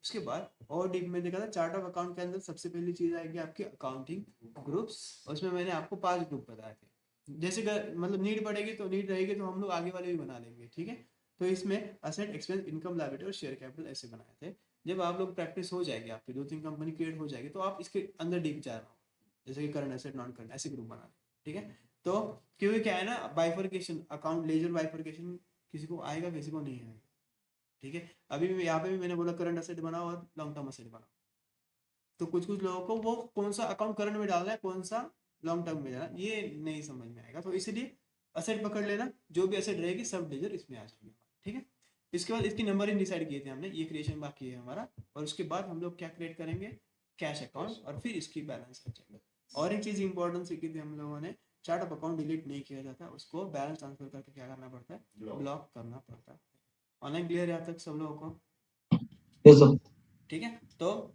उसके बाद और डीप में देखा था, चार्ट ऑफ अकाउंट के अंदर सबसे पहली चीज आएगी आपकी अकाउंटिंग ग्रुप्स। उसमें मैंने आपको 5 ग्रुप बताए थे, जैसे मतलब नीड पड़ेगी तो नीड रहेगी तो हम लोग आगे वाले भी बना लेंगे, ठीक है। तो इसमें असेट, एक्सपेंस, इनकम, लायबिलिटी और शेयर कैपिटल ऐसे बनाए थे। जब आप लोग प्रैक्टिस हो जाएगी, आपकी 2-3 कंपनी क्रिएट हो जाएगी, तो आप इसके अंदर डीप जा रहा हो, जैसे कि करंट एसेट, नॉन करंट, ऐसे ग्रुप बना लें, ठीक है। तो क्योंकि क्या है ना, बाइफर्केशन अकाउंट लेजर बाइफर्केशन किसी को आएगा किसी को नहीं आएगा, ठीक है। अभी भी यहाँ पे भी मैंने बोला करंट एसेट बनाओ और लॉन्ग टर्म एसेट बनाओ, तो कुछ लोगों को वो कौन सा अकाउंट करंट में डालना है, कौन सा लॉन्ग टर्म में जाना, ये नहीं समझ में आएगा। तो इसलिए असेट पकड़ लेना, जो भी असेट रहेगी सब लेजर इसमें आ जाएंगे, ठीक है। इसके बाद इसकी नंबरिंग डिसाइड किए थे हमने, ये क्रिएशन बाकी है हमारा। और उसके बाद हम लोग क्या क्रिएट करेंगे, कैश अकाउंट, और फिर इसकी बैलेंस रखेंगे। और एक चीज इंपॉर्टेंट सीखी थी हम लोगों ने, चार्ट ऑफ अकाउंट डिलीट नहीं किया जाता, उसको बैलेंस ट्रांसफर करके क्या करना पड़ता है, ब्लॉक करना पड़ता है। ऑनलाइन क्लियर यहाँ तक सब लोगों को, ये सब ठीक है। तो